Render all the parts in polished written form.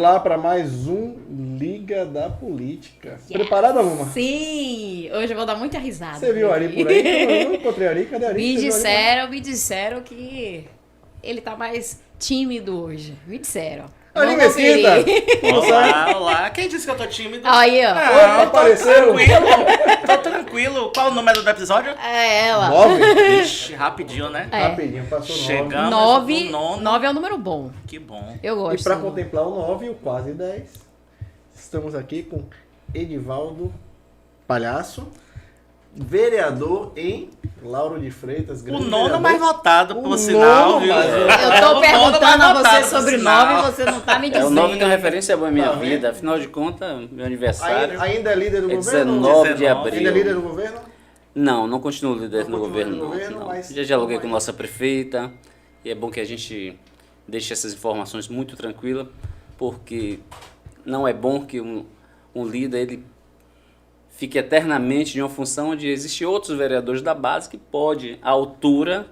lá para mais um Liga da Política. Yes. Preparada, Luma? Sim! Hoje eu vou dar muita risada. Você viu o Ari por aí? Eu não encontrei Ari. Cadê Ari? Me disseram que ele tá mais tímido hoje. Me disseram. Ari Mesquita! Olá. Quem disse que eu tô tímido? Aí, ó. Não, apareceu. Tô tranquilo. Qual o número do episódio? É ela. 9? Ixi, rapidinho, né? É. Rapidinho, passou 9. Chegamos 9 no 9 é um número bom. Que bom. Eu gosto. E para contemplar o 9 e o quase 10, estamos aqui com Edivaldo Palhaço, vereador em Lauro de Freitas. O nono mais votado, por O sinal, nono viu? mais votado. Eu tô O nono perguntando mais a você votado, sobre por 9 sinal. e você não tá me É, dizendo. o 9 tem uma referência boa em minha Tá vendo? vida. Afinal de contas, meu aniversário Ainda é líder do é governo? 19 de 19. abril. Ainda é líder do governo? Não continuo líder Não no continua governo, no não. governo, não. mas- Já dialoguei com nossa prefeita e é bom que a gente deixe essas informações muito tranquilas, porque não é bom que um líder ele fique eternamente em uma função onde existem outros vereadores da base que pode, à altura,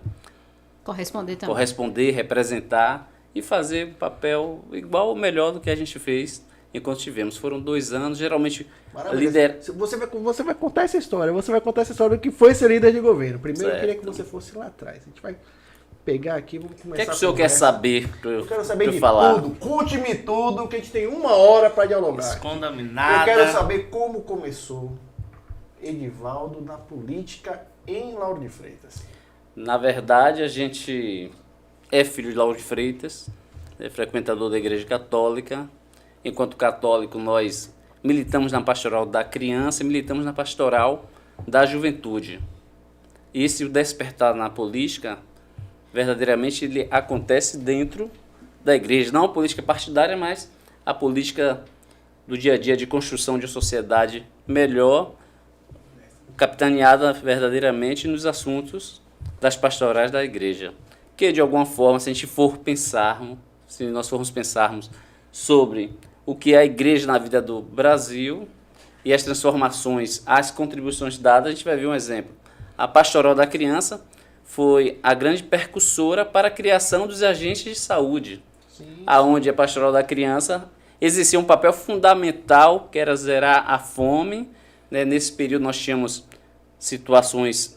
Corresponder também. corresponder, representar e fazer um papel igual ou melhor do que a gente fez enquanto tivemos. Foram 2 anos, geralmente Maravilha. líder... Você vai contar essa história. Você vai contar essa história do que foi ser líder de governo. Primeiro eu queria Certo. que você fosse lá atrás. A gente vai pegar aqui, vamos começar. O que é que a o senhor quer conversa. saber para Eu quero saber eu de falar? tudo. Conte-me tudo, que a gente tem 1 hora para dialogar. Esconda-me Eu nada. quero saber como começou Edivaldo na política em Lauro de Freitas. Na verdade, a gente é filho de Lauro de Freitas, é frequentador da Igreja Católica. Enquanto católico, nós militamos na pastoral da criança e militamos na pastoral da juventude. E esse despertar na política, verdadeiramente, ele acontece dentro da igreja. Não a política partidária, mas a política do dia a dia de construção de uma sociedade melhor, capitaneada verdadeiramente nos assuntos das pastorais da igreja. Que, de alguma forma, se a gente for pensarmos, se nós formos pensarmos sobre o que é a igreja na vida do Brasil e as transformações, as contribuições dadas, a gente vai ver um exemplo. A pastoral da criança foi a grande percussora para a criação dos agentes de saúde, aonde a pastoral da criança exercia um papel fundamental, que era zerar a fome. Nesse período nós tínhamos situações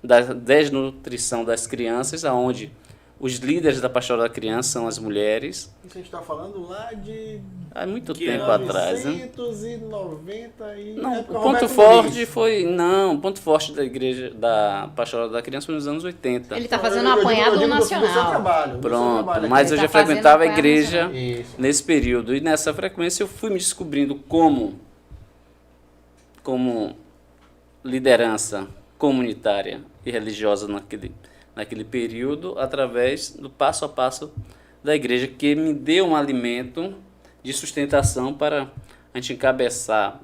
da desnutrição das crianças, aonde os líderes da pastoral da criança são as mulheres. Isso a gente está falando lá de Há muito tempo atrás, né? 1990 e... Não, época o ponto Roberto forte Muniz. foi... Não, o ponto forte da igreja, da pastoral da criança foi nos anos 80. Ele tá Não, fazendo um eu digo apanhado do seu nacional. trabalho, do seu Pronto, trabalho mas aqui. eu Ele já tá fazendo frequentava a apoio igreja nacional. Isso. nesse período. E nessa frequência eu fui me descobrindo como liderança comunitária e religiosa naquele período, através do passo a passo da igreja, que me deu um alimento de sustentação para a gente encabeçar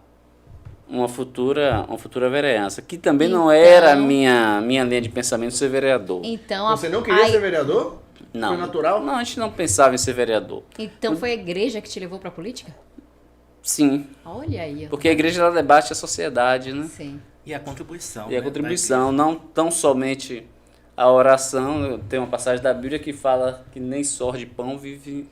uma futura vereança, que também não era a minha linha de pensamento ser vereador. Então, Você não queria ser vereador? Não. Foi natural? Não, a gente não pensava em ser vereador. Então foi a igreja que te levou pra política? Sim, Olha aí. ó. porque a igreja ela debate a sociedade, né? Sim. E a contribuição. E a né, contribuição, não tão somente a oração. Tem uma passagem da Bíblia que fala que nem só de pão vive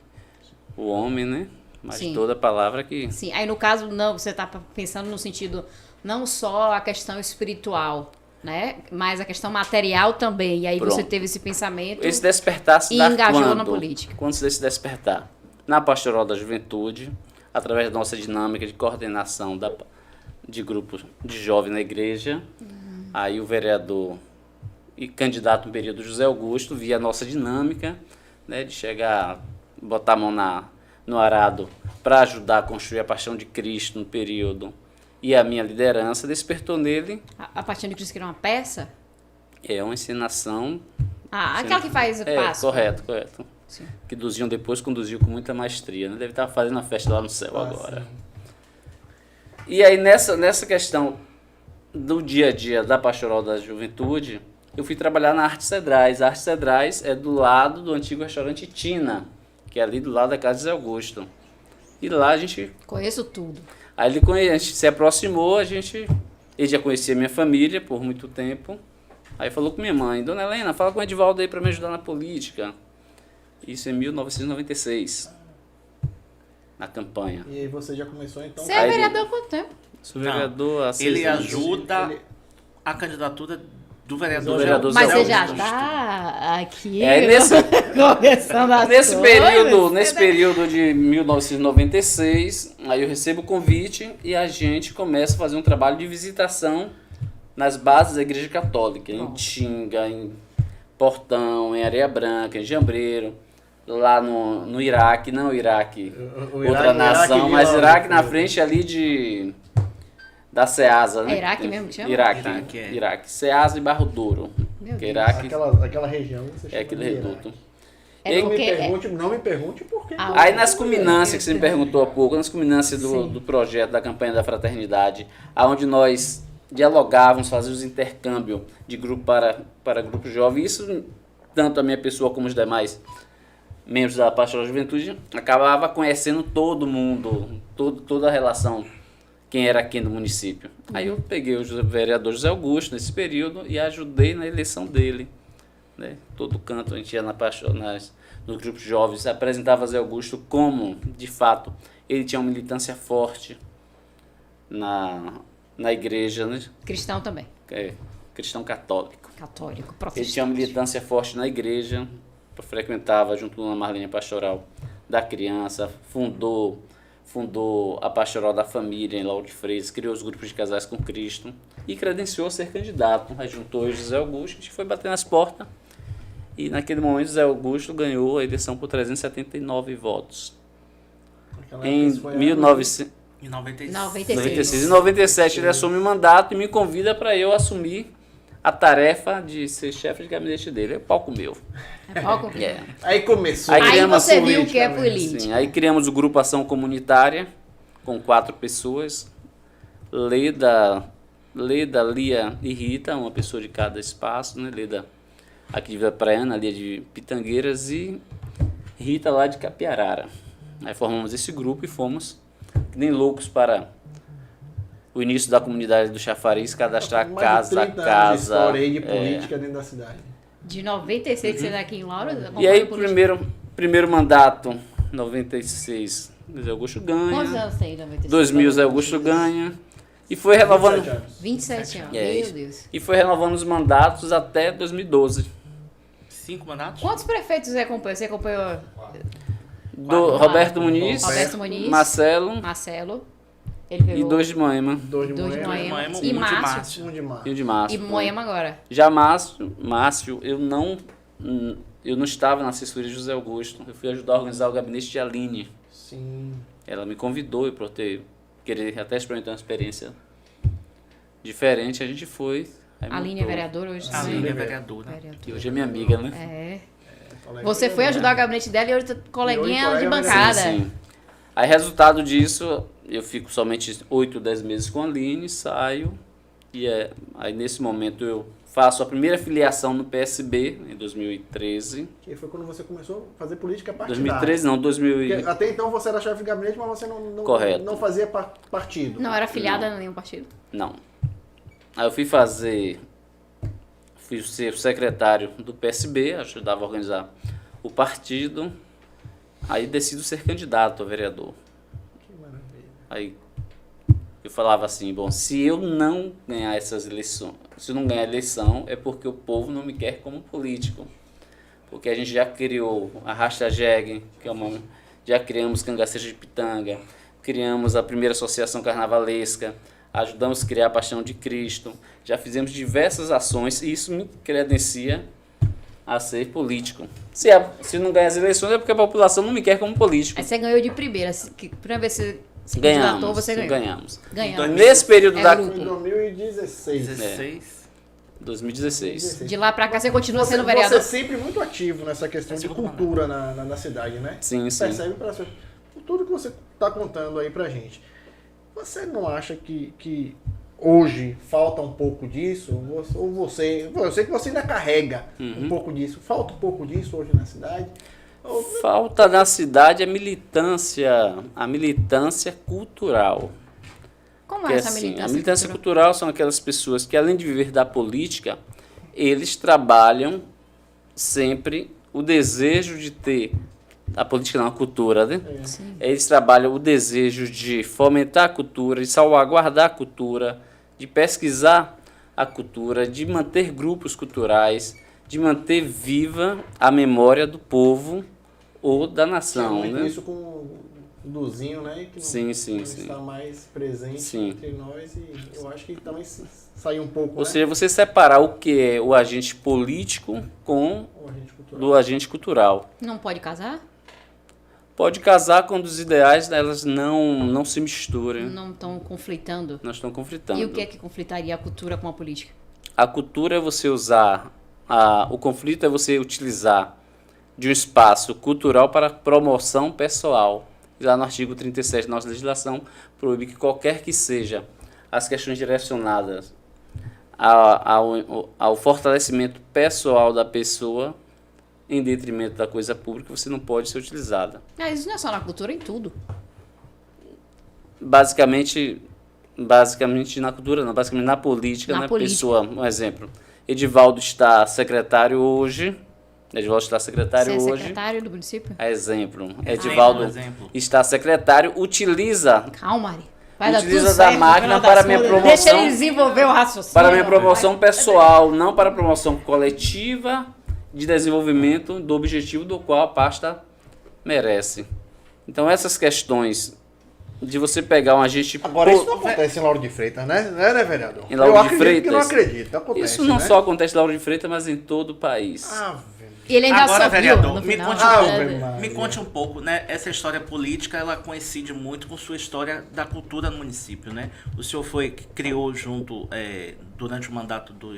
o homem, né? Mas Sim. toda palavra que... Sim. Aí no caso, não, você tá pensando no sentido não só a questão espiritual, né? Mas a questão material também. E aí você Pronto. teve esse pensamento. Esse despertar se E dá engajou quando? na política. Quando se dá esse despertar? Na pastoral da juventude, através da nossa dinâmica de coordenação de grupos de jovens na igreja. Aí o vereador e candidato no período José Augusto via a nossa dinâmica, né, de chegar, botar a mão no arado para ajudar a construir a paixão de Cristo no período. E a minha liderança despertou nele. A Paixão de Cristo, que era uma peça? É uma encenação. Ah, aquela que faz Páscoa. Correto. Sim. Que Duzinho depois conduziu com muita maestria, né? Deve estar fazendo a festa lá no céu agora. Sim. E aí nessa questão do dia a dia da pastoral da juventude, eu fui trabalhar na Arte Cedrais. A Arte Cedrais é do lado do antigo restaurante Tina, que é ali do lado da casa de Zé Augusto. E lá a gente... Conheço tudo. Aí a gente se aproximou, ele já conhecia minha família por muito tempo. Aí falou com minha mãe: Dona Helena, fala com o Edivaldo aí para me ajudar na política. Isso em 1996. na campanha. E aí você já começou, então... Você é vereador há quanto tempo? Sou vereador há 6 Ele anos. ajuda Ele- a candidatura do vereador. Do vereador Mas Zé você já Augusto. tá aqui Nesse, começando as nesse coisas. período de 1996, aí eu recebo o convite e a gente começa a fazer um trabalho de visitação nas bases da Igreja Católica, em Tinga, em Portão, em Areia Branca, em Jambreiro, lá no Iraque, não Iraque, outra nação, mas Iraque na frente ali da Ceasa, né? É Iraque mesmo que chama? Iraque, é. Iraque. Ceasa e Barro Douro. Meu Que Deus. Iraque Aquela região você é chama aquele de Iraque. reduto. É E- porque Não me pergunte por quê. Ah, Aí nas culminâncias que você me perguntou há pouco, nas culminâncias Sim. do projeto da campanha da fraternidade, aonde nós dialogávamos, fazíamos intercâmbio de grupo para grupo jovem, isso tanto a minha pessoa como os demais membros da Pastoral Juventude acabava conhecendo todo mundo, toda a relação, quem era quem do município. Aí eu peguei o vereador José Augusto nesse período e ajudei na eleição dele. Né? Todo canto a gente ia nos grupos jovens, apresentava José Augusto como, de fato, ele tinha uma militância forte na igreja, né? cristão também. Cristão católico. Católico, Ele protestante. tinha uma militância forte na igreja, frequentava junto com a Marlene Pastoral da Criança, fundou a Pastoral da Família em Lauro de Freitas, criou os grupos de casais com Cristo e credenciou a ser candidato. Aí juntou o José Augusto, a gente foi bater nas portas e naquele momento José Augusto ganhou a eleição por 379 votos. Naquela época Em isso foi 1996. Em 96. 96. Em 97 ele assume o mandato e me convida para eu assumir a tarefa de ser chefe de gabinete dele. É palco meu. É palco? É. Aí começou. Aí Aí criamos você viu o que é politicamente. política. Sim, aí criamos o Grupo Ação Comunitária, com 4 pessoas. Leda, Lia e Rita, uma pessoa de cada espaço, né? Leda aqui de Vila Praiana, Lia de Pitangueiras e Rita lá de Capiarara. Aí formamos esse grupo e fomos, que nem loucos, para o início da comunidade do Chafariz, cadastrar Mais de casa a 30 anos de casa. história aí de política dentro da cidade. De 96 que você tá aqui em Lauro? E aí, acompanha política. primeiro mandato, 96, José Augusto ganha. Quantos anos tem em 96? 2000, José Augusto ganha. E foi renovando, 27 anos. 27 anos. É Meu isso. Deus. e foi renovando os mandatos até 2012. 5 mandatos? Quantos prefeitos você acompanhou? Você acompanhou Do Roberto Muniz, Roberto Muniz, Marcelo Marcelo, ele pegou e 2 de Moema. Dois de dois de Moema. Moema Moema, e um de Márcio. Márcio. Um de março. E o de Márcio. E Moema agora. Já Márcio, eu não estava na assessoria de José Augusto. Eu fui ajudar a organizar o gabinete de Aline. Sim. Ela me convidou para eu querer até experimentar uma experiência diferente. A gente foi. aí A Aline é montou. vereadora hoje. A também. Aline é vereadora. Vereadora. Que hoje é minha amiga, né? É. Colega Você de foi verdade. ajudar o gabinete dela e hoje tá coleguinha colega de vereador. bancada. Sim. Aí, resultado disso, eu fico somente 8, 10 meses com a Aline, saio. E aí, nesse momento, eu faço a primeira filiação no PSB, em 2013. Que foi quando você começou a fazer política partidária. 2013 não, 2000 Porque até então você era chefe de gabinete, mas você não, Correto. não fazia partido. Não era afiliada a nenhum partido. Não. Aí eu fui ser o secretário do PSB, ajudava a organizar o partido. Aí decido ser candidato a vereador. Que maravilha. Aí eu falava assim, bom, se eu não ganhar essas eleições, se eu não ganhar a eleição, é porque o povo não me quer como político. Porque a gente já criou a Rasta Jeg, que é já criamos Cangaceiro de Pitanga, criamos a primeira associação carnavalesca, ajudamos a criar a Paixão de Cristo, já fizemos diversas ações e isso me credencia a ser político. Se não ganhar as eleições é porque a população não me quer como político. Aí você ganhou de primeira. Primeira vez que você se candidatou, você ganhou. Ganhamos. Ganhamos. Nesse período É da grupo. Foi em 2016. 16. 2016. De lá pra cá você continua Você, sendo você vereador. é sempre muito ativo nessa questão de cultura na cidade, né? Sim, sim. Percebe por tudo que você está contando aí pra gente. Você não acha que hoje falta um pouco disso? Ou você... Eu sei que você ainda carrega um pouco disso. Falta um pouco disso hoje na cidade? Ou- Falta na cidade a militância cultural. Como Que é é essa assim, militância? a militância cultural? cultural são aquelas pessoas que, além de viver da política, eles trabalham sempre o desejo de ter a política não, a cultura, né? Sim. Eles trabalham o desejo de fomentar a cultura, de salvaguardar a cultura, de pesquisar a cultura, de manter grupos culturais, de manter viva a memória do povo ou da nação, muito né? isso com o Duzinho, né? Que não, Sim. não está mais presente Sim. entre nós e eu acho que também saiu um pouco, Ou né? seja, você separar o que é o agente político com O agente cultural. do agente cultural. Não pode casar? Pode casar quando os ideais elas não se misturam, Não estão conflitando? não estão conflitando. E o que é que conflitaria a cultura com a política? A cultura é você usar, o conflito é você utilizar de um espaço cultural para promoção pessoal. Lá no artigo 37 da nossa legislação, proíbe que qualquer que seja as questões direcionadas ao fortalecimento pessoal da pessoa em detrimento da coisa pública, você não pode ser utilizada. Ah, isso não é só na cultura, é em tudo. Basicamente na cultura não, basicamente na política, Na né? política. Pessoa, um exemplo, Edivaldo está secretário hoje, Você é secretário do município? exemplo, Edivaldo exemplo. está secretário, utiliza Calma, Ari. Vai dar Utiliza tudo da certo, no máquina final para das minha contas. promoção. Deixa ele desenvolver o raciocínio. para minha promoção pessoal, não para a promoção coletiva de desenvolvimento do objetivo do qual a pasta merece. Então essas questões de você pegar um agente... Agora, isso não acontece em Lauro de Freitas, né? Né, vereador? Em Lauro eu de acredito Freitas? que não acredito. Acontece, Isso não né? só acontece em Lauro de Freitas, mas em todo o país. E ele ainda Agora, sorriu vereador, no me final. conte, Ave Maria. me conte um pouco, né? Essa história política, ela coincide muito com sua história da cultura no município, né? O senhor criou junto, durante o mandato do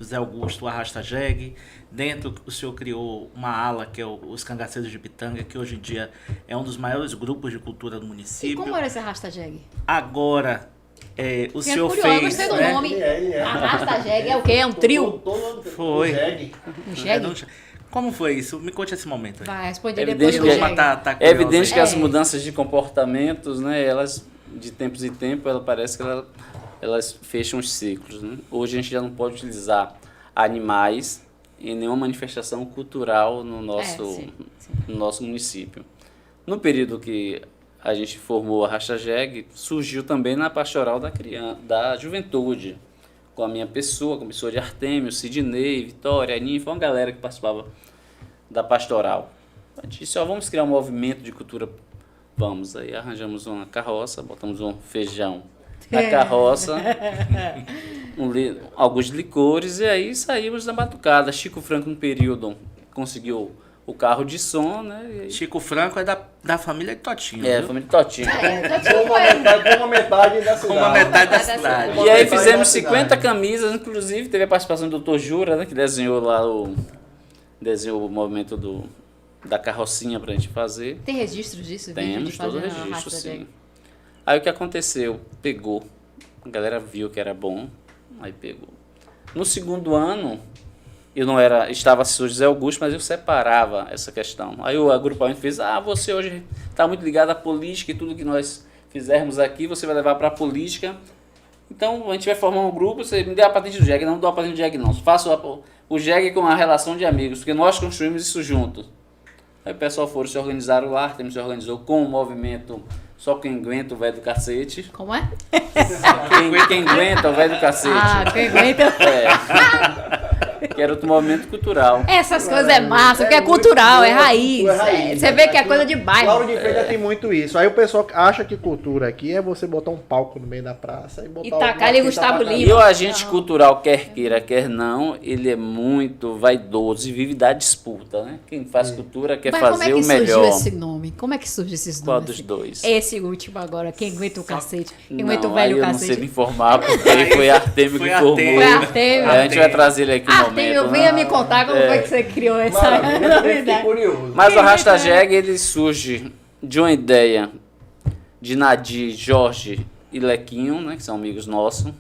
Zé Augusto, o Arrasta Jegue. Dentro, o senhor criou uma ala, que é os Cangaceiros de Pitanga, que hoje em dia é um dos maiores grupos de cultura do E município. como era esse arrasta jegue? Agora, o Fiquei senhor curiosa, fez... gostei do né? nome. Ele é. Arrasta jegue é o quê? É um trio? Foi. Um jegue? Como foi isso? Me conte esse momento aí. Vai, responder É depois evidente do que- jegue. Tá É evidente que as É. mudanças de comportamentos, né, elas, de tempos em tempos, parece que elas fecham os ciclos. Né? Hoje a gente já não pode utilizar animais em nenhuma manifestação cultural no sim. no nosso município. No período que a gente formou a Racha Jeg, surgiu também na pastoral da juventude, com a minha pessoa, com a pessoa de Artêmio, Sidney, Vitória, Aninha, foi uma galera que participava da pastoral. A gente disse, vamos criar um movimento de cultura. Vamos, aí arranjamos uma carroça, botamos um feijão na carroça, alguns licores, e aí saímos da batucada. Chico Franco, no período, conseguiu o carro de som, né? E aí, Chico Franco é da família de Totinho. a viu? família Totinho. Com uma metade da cidade. Com uma metade da Metade da cidade. E aí metade fizemos da 50 cidade. camisas, inclusive teve a participação do Dr. Jura, né, que desenhou lá desenhou o movimento da carrocinha pra gente fazer. Tem registros disso? Vídeo Temos de todo o fazer a registro, arrasta sim. jegue? Aí o que aconteceu? Pegou. A galera viu que era bom, aí pegou. No segundo ano, eu não estava assessor de Zé Augusto, mas eu separava essa questão. Aí o agrupamento fez, você hoje está muito ligado à política e tudo que nós fizermos aqui, você vai levar para a política. Então a gente vai formar um grupo, você me dê a patente do JEG, não dou a patente do JEG não. Faço o JEG com a relação de amigos, porque nós construímos isso juntos. Aí o pessoal se organizaram lá, Artemio se organizou com o movimento Só Quem Aguenta o Velho do Cacete. Como é? Quem aguenta o Velho do Cacete. Quem aguenta? Que era outro movimento cultural. Essas coisas é massa, porque é cultural, é raiz. Você vê que é coisa de bairro. Lauro de Freitas tem muito isso. Aí o pessoal acha que cultura aqui é você botar um palco no meio da praça e botar E tacar alguma ali fita Gustavo pra cá. Lima. E o agente cultural, quer queira, quer não, ele é muito vaidoso e vive da disputa, né? Quem faz cultura quer Mas como é fazer que o surgiu melhor. esse nome? Como é que surge esses nomes? Qual dos assim? dois? Esse último agora, quem aguenta o cacete? Quem aguenta o Não, velho aí eu não sei lhe cacete? informar, porque aí foi Artemio Foi que formou. Artemio. Foi Artemio. A gente vai trazer ele aqui no Artemio, momento. venha né? me contar como foi que você criou essa Maravilha, eu fiquei novidade. curioso. Mas o Arrasta Jeg, ele surge de uma ideia de Nadir, Jorge e Lequinho, né, que são amigos nossos,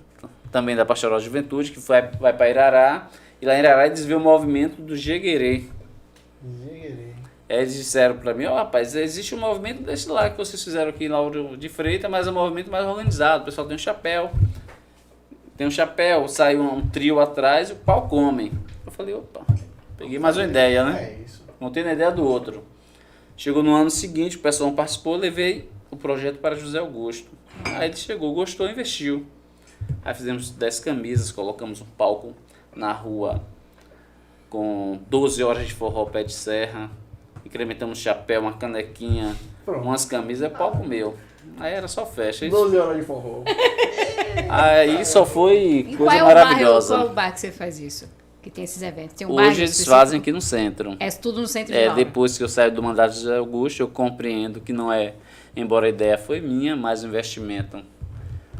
também da Pastoral da Juventude, que vai para Irará, e lá em Irará eles vêem o movimento do Jeguerê. Eles disseram para mim, rapaz, existe um movimento desse lá que vocês fizeram aqui em Lauro de Freitas, mas é um movimento mais organizado, o pessoal tem um chapéu, sai um trio atrás e o pau come. Eu falei, peguei mais uma ideia, né? É isso. Não tem ideia do outro. Chegou no ano seguinte, o pessoal não participou, eu levei o projeto para José Augusto. Aí ele chegou, gostou, investiu. Aí fizemos 10 camisas, colocamos um palco na rua com 12 horas de forró pé de serra, incrementamos chapéu, uma canequinha, Pronto. umas camisas, é palco meu. Aí era só festa. 12 horas de forró. Aí só foi E qual coisa é o bairro, maravilhosa. qual é o bairro que você faz isso? Que tem esses eventos? Tem um bairro Hoje eles específico? fazem aqui no centro. É tudo no centro de Laura. Depois que eu saio do mandato de José Augusto, eu compreendo que não é, embora a ideia foi minha, mas o investimento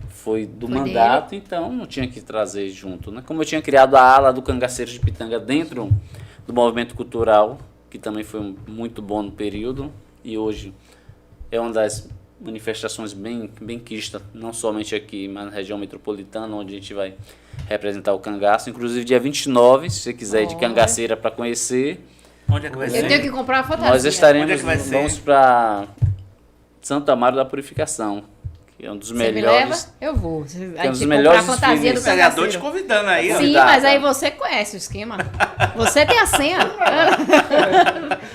foi do Foi mandato, então não tinha que trazer junto. Né? Como eu tinha criado a ala do Cangaceiro de Pitanga dentro do movimento cultural, que também foi muito bom no período, e hoje é uma das manifestações bem quista, não somente aqui, mas na região metropolitana, onde a gente vai representar o cangaço. Inclusive dia 29, se você quiser ir de cangaceira para conhecer, Onde é que vai Eu ser? tenho que comprar a fantasia. nós estaremos, Onde é que vai ser? vamos para Santo Amaro da Purificação, que é um dos Você me melhores. leva? Eu vou. A um gente dos tem que comprar melhores a fantasia do desfiles. O vereador te cangaceiro. convidando aí, ó. Sim, Convidada. mas aí você conhece o esquema. Você tem a senha.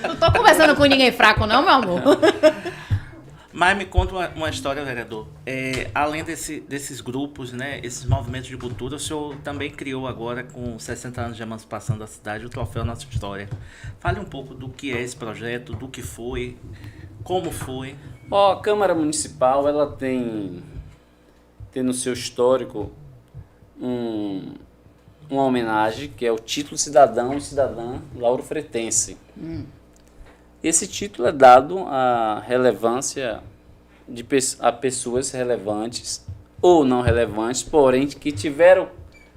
Não tô conversando com ninguém fraco não, meu amor. Mas me conta uma história, vereador. Além desses grupos, né, esses movimentos de cultura, o senhor também criou agora, com 60 anos de emancipação da cidade, o Troféu Nossa História. Fale um pouco do que é esse projeto, do que foi, como foi. Ó, a Câmara Municipal, ela tem no seu histórico uma homenagem, que é o título cidadão e cidadã Lauro Fretense. Esse título é dado à relevância a pessoas relevantes ou não relevantes, porém que tiveram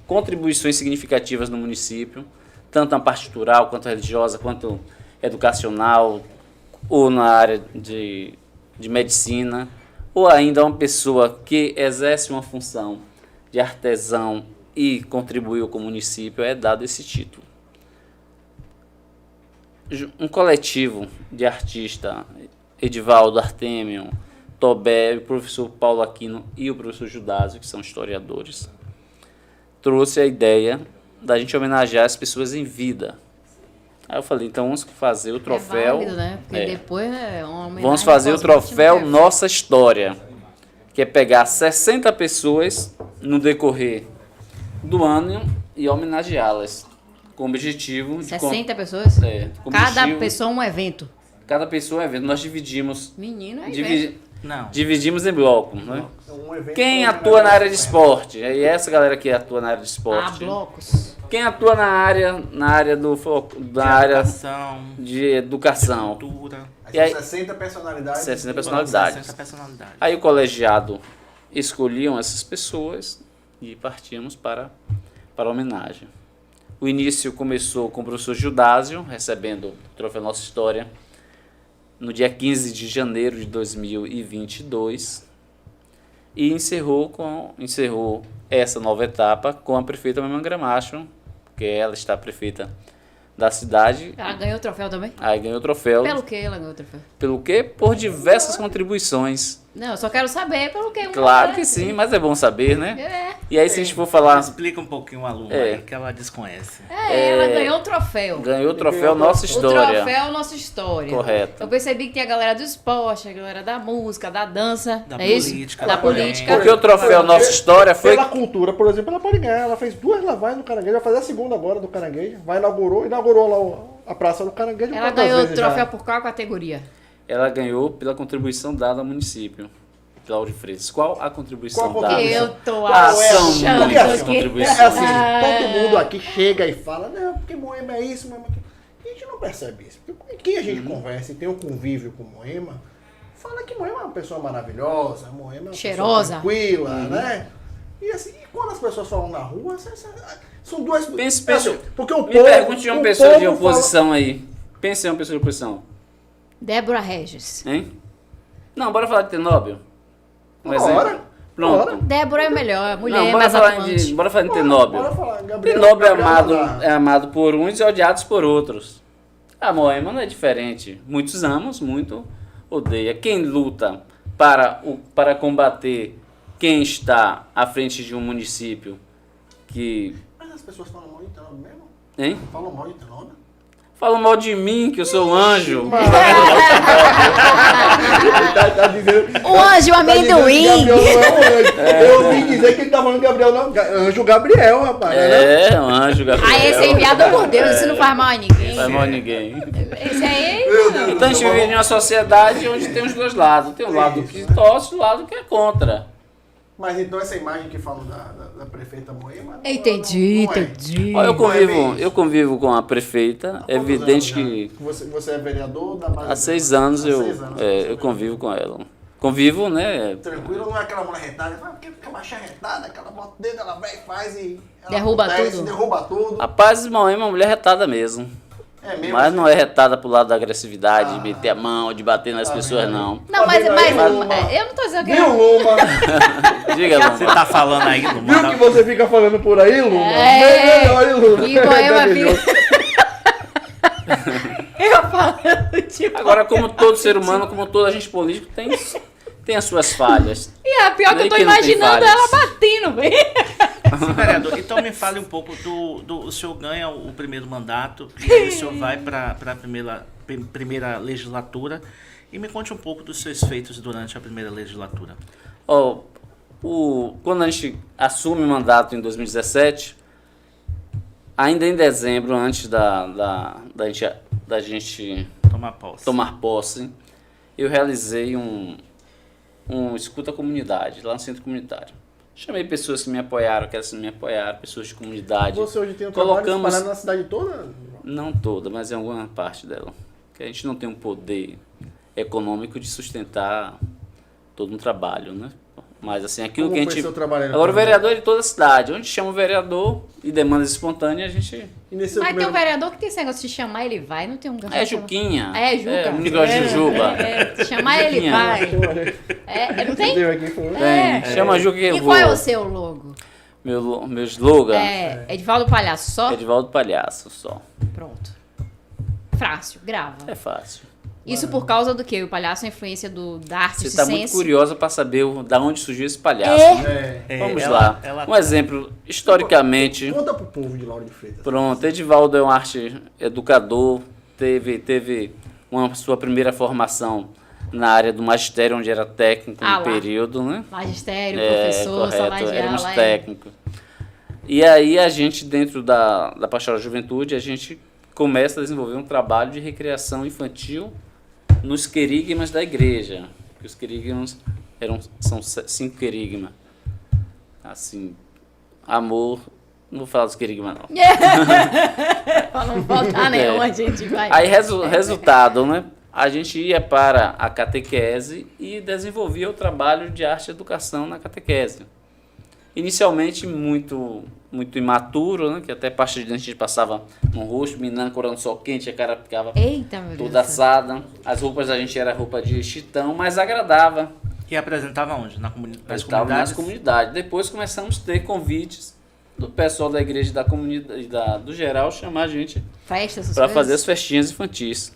contribuições significativas no município, tanto na parte cultural, quanto religiosa, quanto educacional, ou na área de medicina, ou ainda uma pessoa que exerce uma função de artesão e contribuiu com o município, é dado esse título. Um coletivo de artistas, Edivaldo, Artêmio, Tobé, o professor Paulo Aquino e o professor Judásio, que são historiadores, trouxe a ideia da gente homenagear as pessoas em vida. Aí eu falei, então vamos fazer o troféu. É válido, né? Porque depois é uma homenagem. Vamos fazer o pós-morte, troféu não é? Nossa História, que é pegar 60 pessoas no decorrer do ano e homenageá-las, com o objetivo de 60 pessoas? com Cada objetivo- pessoa um evento. Cada pessoa é evento. Nós dividimos, Menino é divi- evento. Não. dividimos em blocos, né? É um evento Quem pra atua na área de homenagear. esporte? É essa galera que atua na área de esporte. blocos. Quem atua na área da área Educação, de educação? cultura, Aí E aí- são 60 personalidades. 60 personalidades. 60 personalidades. Aí o colegiado escolhiam essas pessoas e partíamos para a homenagem. O início começou com o professor Judásio, recebendo o Troféu Nossa História, no dia 15 de janeiro de 2022, e encerrou essa nova etapa com a prefeita Mamãe Gramacho, que ela está prefeita da cidade, Ela ganhou o troféu também? aí ganhou o troféu. Pelo que ela ganhou o troféu? Pelo quê? Por diversas contribuições. Não, eu só quero saber pelo que. Claro que sim, mas é bom saber, né? É. E aí, se a gente for falar, Explica um pouquinho o aluno É. aí, que ela desconhece. Ela ganhou o troféu. ganhou o troféu Nossa O História. troféu Nossa História. Correto. Eu percebi que tem a galera do esporte, a galera da música, da dança, Da é isso? política Da também. política. Porque o troféu Nossa História foi. Pela cultura, por exemplo, ela pode ganhar. Ela fez 2 lavais no Caranguejo, vai fazer a segunda agora do Caranguejo. Inaugurou lá a Praça do Caranguejo. Ela quantas ganhou o vezes já? troféu por qual categoria? Ela ganhou pela contribuição dada ao município. Lauro de Freitas. Qual a contribuição Qual a dada? contribuição? Eu tô Ah, são achando muitas que... contribuições. É assim, Ah. todo mundo aqui chega e fala, não, porque Moema é isso, Moema é aquilo. E a gente não percebe isso. Porque com quem a gente conversa e tem um convívio com Moema, fala que Moema é uma pessoa maravilhosa, Moema é uma Cheirosa. pessoa tranquila, né? E assim, e quando as pessoas falam na rua, são duas... Pense, assim, porque o Me povo... pergunte de uma o pessoa de povo fala- oposição aí. Pense em uma pessoa de oposição. Débora Regis. Hein? Não, bora falar de Tenóbio. Um exemplo. Bora. Pronto. Bora. Débora é melhor, mulher Não, bora mais falar, atuante. bora falar de Bora Tenóbio. falar, Gabriel. Tenóbio Gabriel é amado por uns e odiados por outros. A Moema não é diferente. Muitos amam, muito odeia. Quem luta para combater quem está à frente de um município que... Mas as pessoas falam mal de Tenóbio mesmo? Hein? Falam mal de Tenóbio? Falam mal de mim, que eu sou um anjo. Tá dizendo, O anjo amendoim. Gabriel não é um anjo. Eu ouvi dizer que ele tá falando Gabriel, não. Anjo Gabriel, rapaz. É, um anjo, Gabriel. Aí esse é enviado por Deus, isso não faz mal a ninguém. Não faz mal a ninguém. Esse aí. Então a gente vive em uma sociedade onde tem os dois lados. Tem o lado que torce e o lado que é contra. Mas então essa imagem que falam da prefeita Moema... Entendi, não é. entendi. Ó, bem eu convivo com a prefeita. É evidente que Você é vereador da base... há 6 anos eu você convivo com ela. Convivo, né? Tranquilo, não é aquela mulher retada, porque fica baixa retada, aquela bota dentro, ela vai e faz e... ela Derruba acontece, tudo. Derruba tudo. Rapaz, Moema é uma mulher retada mesmo. É mesmo? Mas não é retada pro lado da agressividade, de meter a mão, de bater nas pessoas, vendo aí? não. Não, mas Luma. eu não tô dizendo que. Viu, Luma? Diga, Você Luma. tá falando aí, Luma? Viu que você fica falando por aí, Luma? É. Olha, Luma. E Moema fica. Eu falando tipo. Agora, como todo ser humano, como todo agente político, tem as suas falhas. E a pior que eu tô Nem que não tem imaginando falhas. ela batendo, velho. Sim, vereador. Então me fale um pouco o senhor ganha o primeiro mandato e aí o senhor vai para a primeira legislatura e me conte um pouco dos seus feitos durante a primeira legislatura. Ó, quando a gente assume o mandato em 2017, ainda em dezembro, antes da gente Tomar posse. tomar posse, eu realizei um escuta comunidade lá no centro comunitário. Chamei pessoas que me apoiaram, que elas me apoiaram, pessoas de comunidade. Você hoje tem um trabalho Colocamos, espalhado na cidade toda? não toda, mas em alguma parte dela. Que a gente não tem um poder econômico de sustentar todo um trabalho, né? Mas assim, aquilo Como que a foi gente... seu trabalho aí na Agora o comunidade? vereador é de toda a cidade. Onde chama o vereador e demandas espontâneas, a gente... E nesse seu Mas tem um primeiro... vereador que tem esse negócio de chamar, ele vai, não tem um É Juquinha. É, Juca. É, o negócio de Jujuba. Chamar ele Juquinha. vai. Não tem? Deu aqui, foi. Tem. Chama a Juca que eu E vou. qual é o seu logo? Meu slogan É Edivaldo Palhaço, só? Edivaldo Palhaço, só. Pronto. Fácil, grava. É fácil. Isso por causa do quê? O palhaço é influência da arte Você está muito circense? curiosa para saber da onde surgiu esse palhaço. É. É. Vamos ela- lá. Um exemplo. Historicamente, Conta pro povo de Lauro de Freitas. pronto, Edivaldo é um arte educador, teve uma sua primeira formação na área do magistério, onde era técnico Ah no lá. período, né? Magistério, professor, correto, éramos saladial. técnicos. E aí a gente, dentro da Pastoral da Juventude, a gente começa a desenvolver um trabalho de recreação infantil nos querigmas da igreja. Os querigmas são 5 querigmas. Assim, amor... Não vou falar dos querigmas, não. Pra não faltar nenhum, a gente vai. Aí, resultado, né? A gente ia para a catequese e desenvolvia o trabalho de arte e educação na catequese. Inicialmente muito imaturo, né? Que até parte de dentro a gente passava no rosto, menina corando sol quente, a cara ficava Eita, meu Deus. toda assada. As roupas da gente era roupa de chitão, mas agradava. E apresentava onde? Nas Estava nas comunidades? comunidades. Depois começamos a ter convites do pessoal da igreja, da comunidade, do geral, chamar a gente Festas, essas para coisas? fazer as festinhas infantis.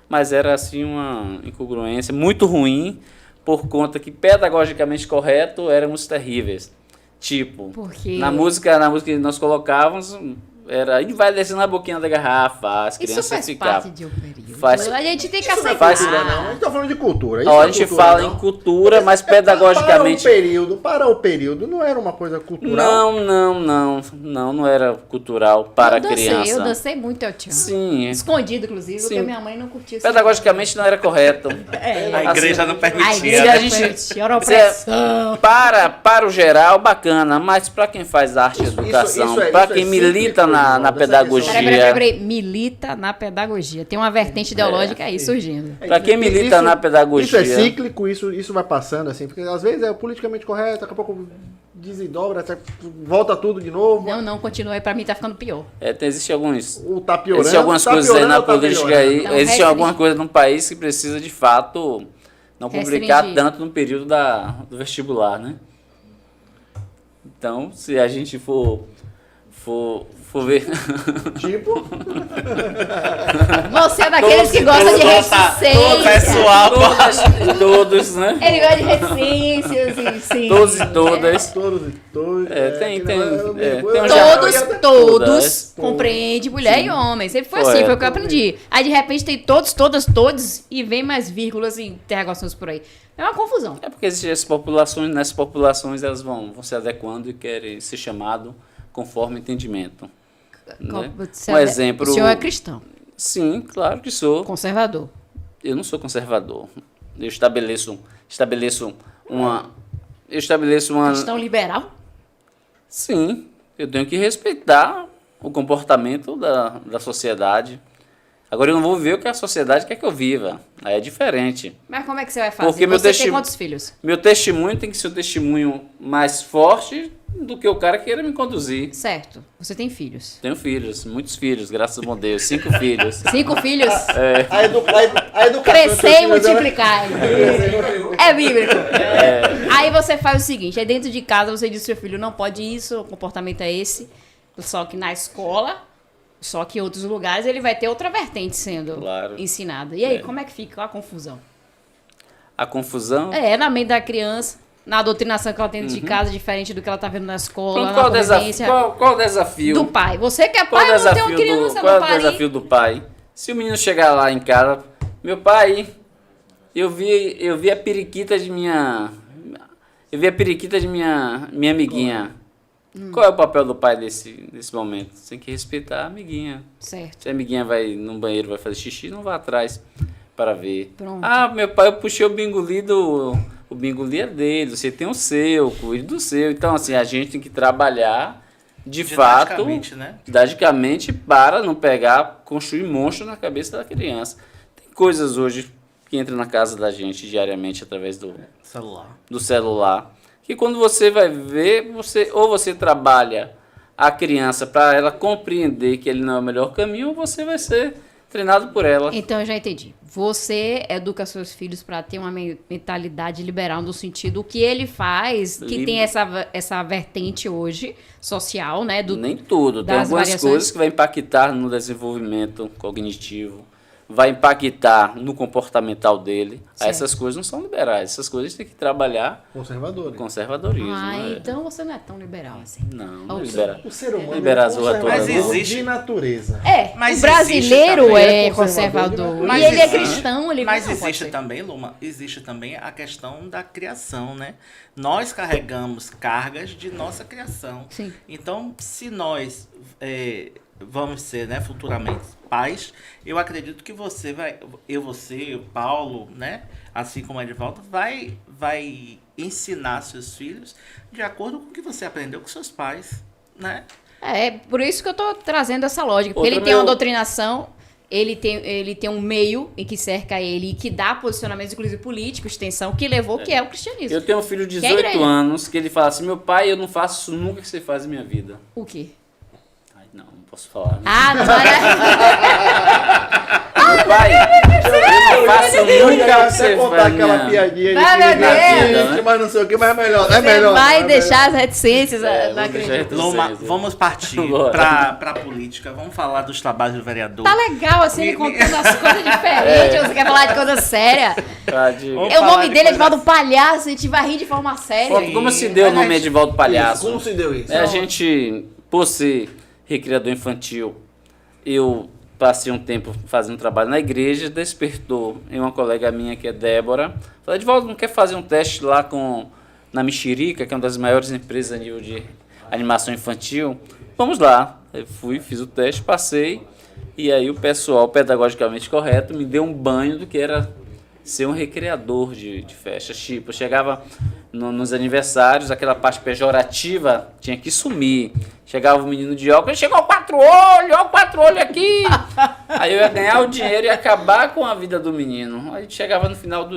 Mas era assim uma incongruência muito ruim, por conta que pedagogicamente correto éramos terríveis. Tipo, Porque... na música que nós colocávamos, era e vai descendo na boquinha da garrafa, as Isso crianças faz ficavam. parte de um período. Faz- A gente tem que Isso não é aceitar. cultura, não. A gente tá falando de cultura. Isso Ó, não a é gente cultura, fala não. em cultura, mas pedagogicamente... Para o período, não era uma coisa cultural? Não era cultural para a criança. Eu dancei muito El Chan. Sim, Escondido, inclusive, porque Sim. minha mãe não curtia isso. pedagogicamente não era correto. A igreja não A permitia. igreja Se a né? gente- permitia, era opressão. Para o geral, bacana, mas para quem faz arte e educação, para quem milita na pedagogia, Peraí. Milita na pedagogia. Tem uma vertente ideológica aí surgindo. para quem milita na pedagogia, Isso é cíclico, isso vai passando assim, porque às vezes é politicamente correto, daqui a pouco desidobra, volta tudo de novo. Não, continua aí. Pra mim tá ficando pior. Existem Ou tá piorando. existem algumas tá coisas aí piorando na ou tá política melhorando? aí, Não, existe restringir. alguma coisa num país que precisa de fato não publicar Restringir. tanto no período do vestibular, né? Então, se a gente for ver Tipo, Você é Aqueles que gostam de reticência. pessoal. Todos, né? Ele gosta de reticências, sim. Todos e todas. Todos e todos. Tem um Todos compreende mulher e homem. Sempre foi assim, foi o que eu aprendi. Aí de repente tem todos, todas, todos e vem mais vírgulas e interrogações por aí. É uma confusão. É porque existem as populações, nessas populações elas vão se adequando e querem ser chamado conforme entendimento. Né? Um exemplo. O senhor é cristão. Sim, claro que sou. Conservador. Eu não sou conservador. Eu estabeleço uma. Cristão liberal? Sim, eu tenho que respeitar o comportamento da sociedade. Agora eu não vou viver o que a sociedade quer que eu viva. Aí é diferente. Mas como é que você vai fazer? Porque Você tem quantos filhos? Meu testemunho tem que ser um testemunho mais forte do que o cara queira me conduzir. Certo. Você tem filhos. Tenho filhos, muitos filhos, graças a Deus. 5 filhos. 5 filhos? A educação. Crescer e multiplicar. É bíblico. Aí você faz o seguinte, aí dentro de casa você diz ao seu filho, não pode isso, o comportamento é esse. Só que na escola, só que em outros lugares ele vai ter outra vertente sendo ensinada. E aí, como é que fica a confusão? A confusão? Na mente da criança, na doutrinação que ela tem dentro de casa, diferente do que ela tá vendo na escola, Pronto, na convivência. qual o desafio? Do pai. Você que é pai, não tem uma criança, qual é não o desafio do pai? Se o menino chegar lá em casa, meu pai, eu vi a periquita de minha amiguinha. Qual é o papel do pai nesse momento? Você tem que respeitar a amiguinha. Certo. Se a amiguinha vai no banheiro, vai fazer xixi, não vá atrás para ver. Pronto. Ah, meu pai, eu puxei o binguli o binguli é dele, você tem o seu, cuide do seu. Então, assim, a gente tem que trabalhar de fato, né? didaticamente, para não construir monstro na cabeça da criança. Tem coisas hoje que entram na casa da gente diariamente através do celular, que quando você vai ver, você trabalha a criança para ela compreender que ele não é o melhor caminho, ou você vai ser treinado por ela. Então eu já entendi. Você educa seus filhos para ter uma mentalidade liberal no sentido que ele faz, que tem essa vertente hoje social, né? Nem tudo. Tem algumas coisas que vai impactar no desenvolvimento cognitivo, vai impactar no comportamental dele. Essas coisas não são liberais. Essas coisas tem que trabalhar conservadorismo. Então você não é tão liberal assim. Não, o ser humano libera mas existe de natureza. Mas o brasileiro é conservador. Mas e ele é cristão, ele Mas existe também, Luma, existe também a questão da criação, né? Nós carregamos cargas de nossa criação. Sim. Então, se nós vamos ser, né, futuramente pais, eu acredito que você, o Paulo, né, assim como o Edivaldo, vai ensinar seus filhos de acordo com o que você aprendeu com seus pais, né? É por isso que eu tô trazendo essa lógica, porque ele tem uma doutrinação, ele tem um meio em que cerca ele e que dá posicionamentos, inclusive políticos, extensão, que levou que é o cristianismo. Eu tenho um filho de 18 anos que ele fala assim, meu pai, eu não faço isso nunca que você faz na minha vida. O quê? Não posso falar. Né? Não meu pai, eu não faço nunca que você contar aquela piadinha de mas não sei o que, mas é melhor. É melhor. Vai deixar as reticências da criança. Loma, vamos partir pra política. Vamos falar dos trabalhos do vereador. Tá legal, assim, ele contando as coisas diferentes. Você quer falar de coisa séria? O nome dele é Edivaldo Palhaço, a gente vai rir de forma séria. Como se deu o nome Edivaldo Palhaço? Como se deu isso? A gente, por ser recreador infantil, eu passei um tempo fazendo trabalho na igreja, despertou em uma colega minha que é Débora. Falei, Edivaldo, não quer fazer um teste lá na Mexerica, que é uma das maiores empresas a nível de animação infantil? Vamos lá. Eu fui, fiz o teste, passei, e aí o pessoal pedagogicamente correto me deu um banho do que era ser um recreador de festas. Tipo, eu chegava nos aniversários, aquela parte pejorativa tinha que sumir. Chegava o menino de óculos, chegou o 4 olhos, olha o 4 olhos aqui. Aí eu ia ganhar o dinheiro e acabar com a vida do menino. Aí chegava no final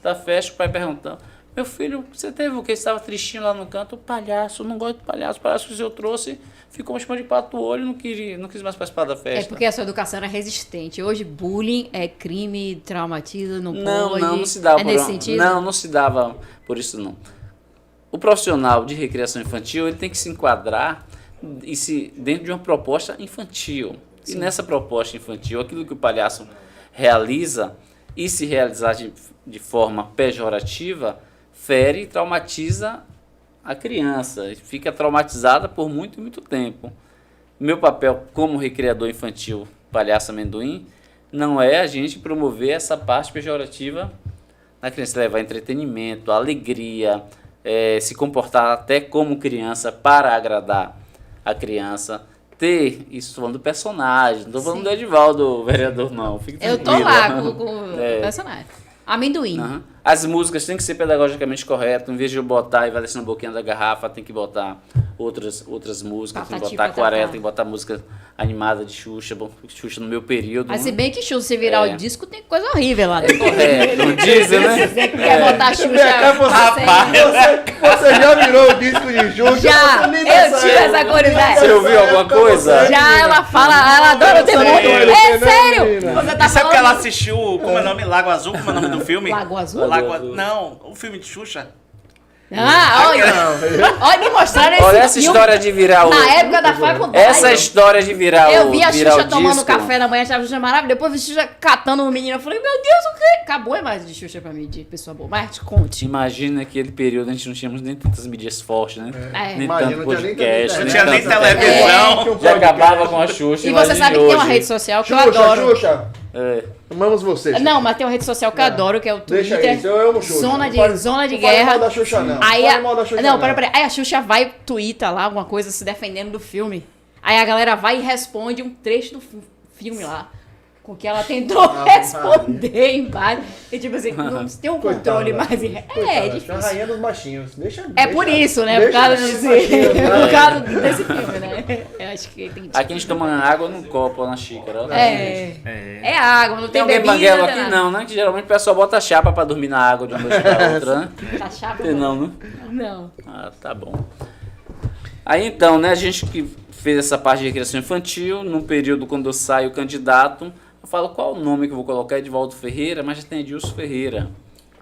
da festa, o pai perguntando, meu filho, você teve o que? Você estava tristinho lá no canto? O palhaço, eu não gosto de palhaço. O palhaço que o senhor trouxe ficou me chamando de 4 olhos, não quis mais participar da festa. É porque a sua educação era resistente. Hoje, bullying é crime, traumatiza, não pode. Não se dava nesse sentido? Não se dava por isso, não. O profissional de recreação infantil, ele tem que se enquadrar dentro de uma proposta infantil. Sim. E nessa proposta infantil, aquilo que o palhaço realiza, e se realizar de forma pejorativa, fere e traumatiza a criança, e fica traumatizada por muito, muito tempo. Meu papel como recreador infantil, palhaço amendoim, não é a gente promover essa parte pejorativa na criança, levar entretenimento, alegria, se comportar até como criança para agradar a criança, ter isso falando do personagem, não estou falando do Edivaldo, vereador, não. Fique Eu tô tranquilo. lá com o personagem. Amendoim. Uhum. As músicas têm que ser pedagogicamente corretas, em vez de eu botar e vai descer na boquinha da garrafa, tem que botar outras músicas, tem que botar aquarela, tem que botar música animada de Xuxa, Xuxa no meu período. Mas se bem que Xuxa, se virar o disco, tem coisa horrível lá. Não dizem, né? Você que quer botar Xuxa... Você já virou o disco de Xuxa? Já, você nem eu nessa tive época. essa curiosidade. Você ouviu alguma coisa? Já, ela fala, ela adora o teu nome. É sério? menina. Você tá Isso é porque ela falando... assistiu, como é o nome? Lago Azul? Como é o nome do filme? Lago Azul? Não, o filme de Xuxa. Ah, olha. Olha, me mostraram esse Olha essa filme história de virar o... na época da faculdade. Essa história de virar Eu o vi a virar Xuxa o tomando disco. café da manhã, achava a Xuxa maravilhosa. Depois vi a Xuxa catando um menino. Eu falei, meu Deus, o quê? Acabou mais de Xuxa pra mim, de pessoa boa. Mas te conte. Imagina aquele período a gente não tínhamos nem tantas mídias fortes, né? É. Nem Imagina, tanto não tinha nem podcast, Não tinha nem tanto- televisão. Já acabava com a Xuxa. E você imagine sabe que tem uma hoje. rede social que eu Xuxa, adoro. Xuxa. É. Amamos você. Não, mas tem uma rede social que eu adoro, que é o Deixa Twitter. isso, eu amo Xuxa. Zona Não de, fale- zona de não fale guerra. mal da Xuxa, não. Aí Não a... fale mal da Xuxa, não, não. peraí. Aí a Xuxa vai, twitta lá alguma coisa se defendendo do filme. Aí a galera vai e responde um trecho do filme lá. Com o que ela tentou responder embaixo. E tipo assim, não tem um controle mais. É A difícil. rainha dos baixinhos. É por isso, né? Por causa desse, por causa desse filme, né? Eu acho que tem Aqui a gente toma água num copo ou na xícara. ó. É água, não Tem tem alguém bebida. banguelo aqui? nada. Não, né? Que geralmente o pessoal bota chapa pra dormir na água de uma noite pra outra, né? Tá chapa? Tem não, né? Não. Ah, tá bom. Aí então, né, a gente que fez essa parte de recreação infantil, num período quando eu saio candidato, eu falo qual o nome que eu vou colocar, Edivaldo Ferreira, mas já tem Edilson Ferreira.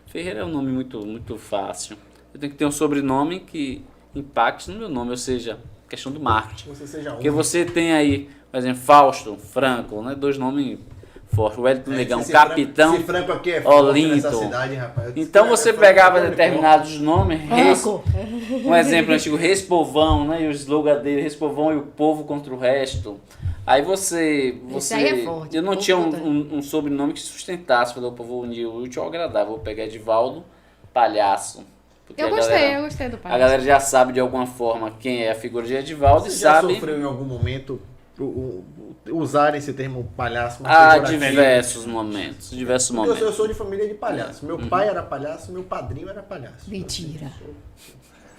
Ferreira é um nome muito fácil. Eu tenho que ter um sobrenome que impacte no meu nome, ou seja, questão do marketing. Você seja Porque você tem aí, por exemplo, Fausto, Franco, né, dois nomes fortes, o Wellington Negão, Capitão, Esse Franco aqui é forte Olinto. nessa cidade, rapaz. Então você Franco pegava é determinados nomes, Franco. um exemplo antigo, Reis Povão, né? E o slogan dele, Reis Povão e o povo contra o resto. Aí você Esse aí é forte, eu não povo tinha contra- um sobrenome que sustentasse, falei, eu vou unir o útil ao agradável, vou pegar Edivaldo Palhaço. Porque Eu a gostei, galera- eu gostei do pai. A galera já sabe de alguma forma quem é a figura de Edivaldo Você e já sabe sofreu em algum momento usar esse termo palhaço? como há pejorativo? diversos momentos, diversos Eu momentos. sou de família de palhaço. Meu pai era palhaço, meu padrinho era palhaço. Mentira.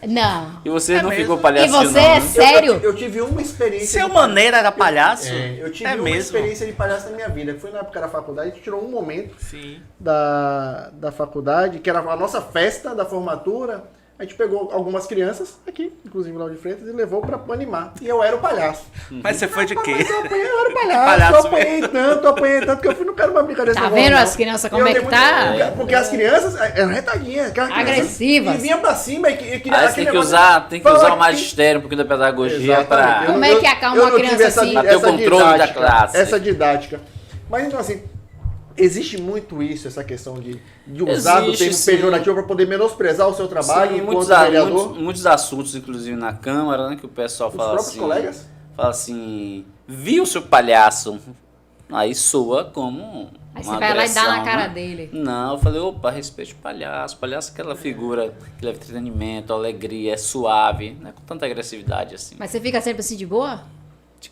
Não. E você não mesmo? ficou palhaço E você não, é né? sério? Eu tive uma experiência. Seu de maneira era palhaço? Eu tive É uma mesmo? experiência de palhaço na minha vida. Foi na época da faculdade, a gente tirou um momento Sim. da faculdade, que era a nossa festa da formatura. A gente pegou algumas crianças aqui, inclusive lá de Freitas, e levou pra animar. E eu era o palhaço. Mas você foi de quê? Mas eu era o palhaço. Palhaço eu apanhei tanto que eu fui, não quero uma brincadeira Tá dessa vendo forma, as não. crianças E como eu é dei que muito- tá? Porque as crianças eram retadinhas. aquelas crianças- Agressivas. E vinha pra cima e queria Aí aquele tem que negócio- usar Fala o que- magistério um pouquinho da pedagogia Exatamente. para... Como é que acalma eu uma não tive criança assim? Pra ter o controle da classe. Essa didática. Mas então assim, existe muito isso, essa questão de usar do Existe, termo sim. pejorativo para poder menosprezar o seu trabalho Sim, enquanto vereador. muitos assuntos, inclusive na Câmara, né, que o pessoal Os fala próprios assim... colegas? Fala assim, viu seu palhaço? Aí soa como Aí você uma vai lá e dá agressão, na cara né? dele. Não, eu falei, opa, respeite o palhaço. Palhaço é aquela figura que leva entretenimento, alegria, é suave, não é com tanta agressividade assim. Mas você fica sempre assim de boa?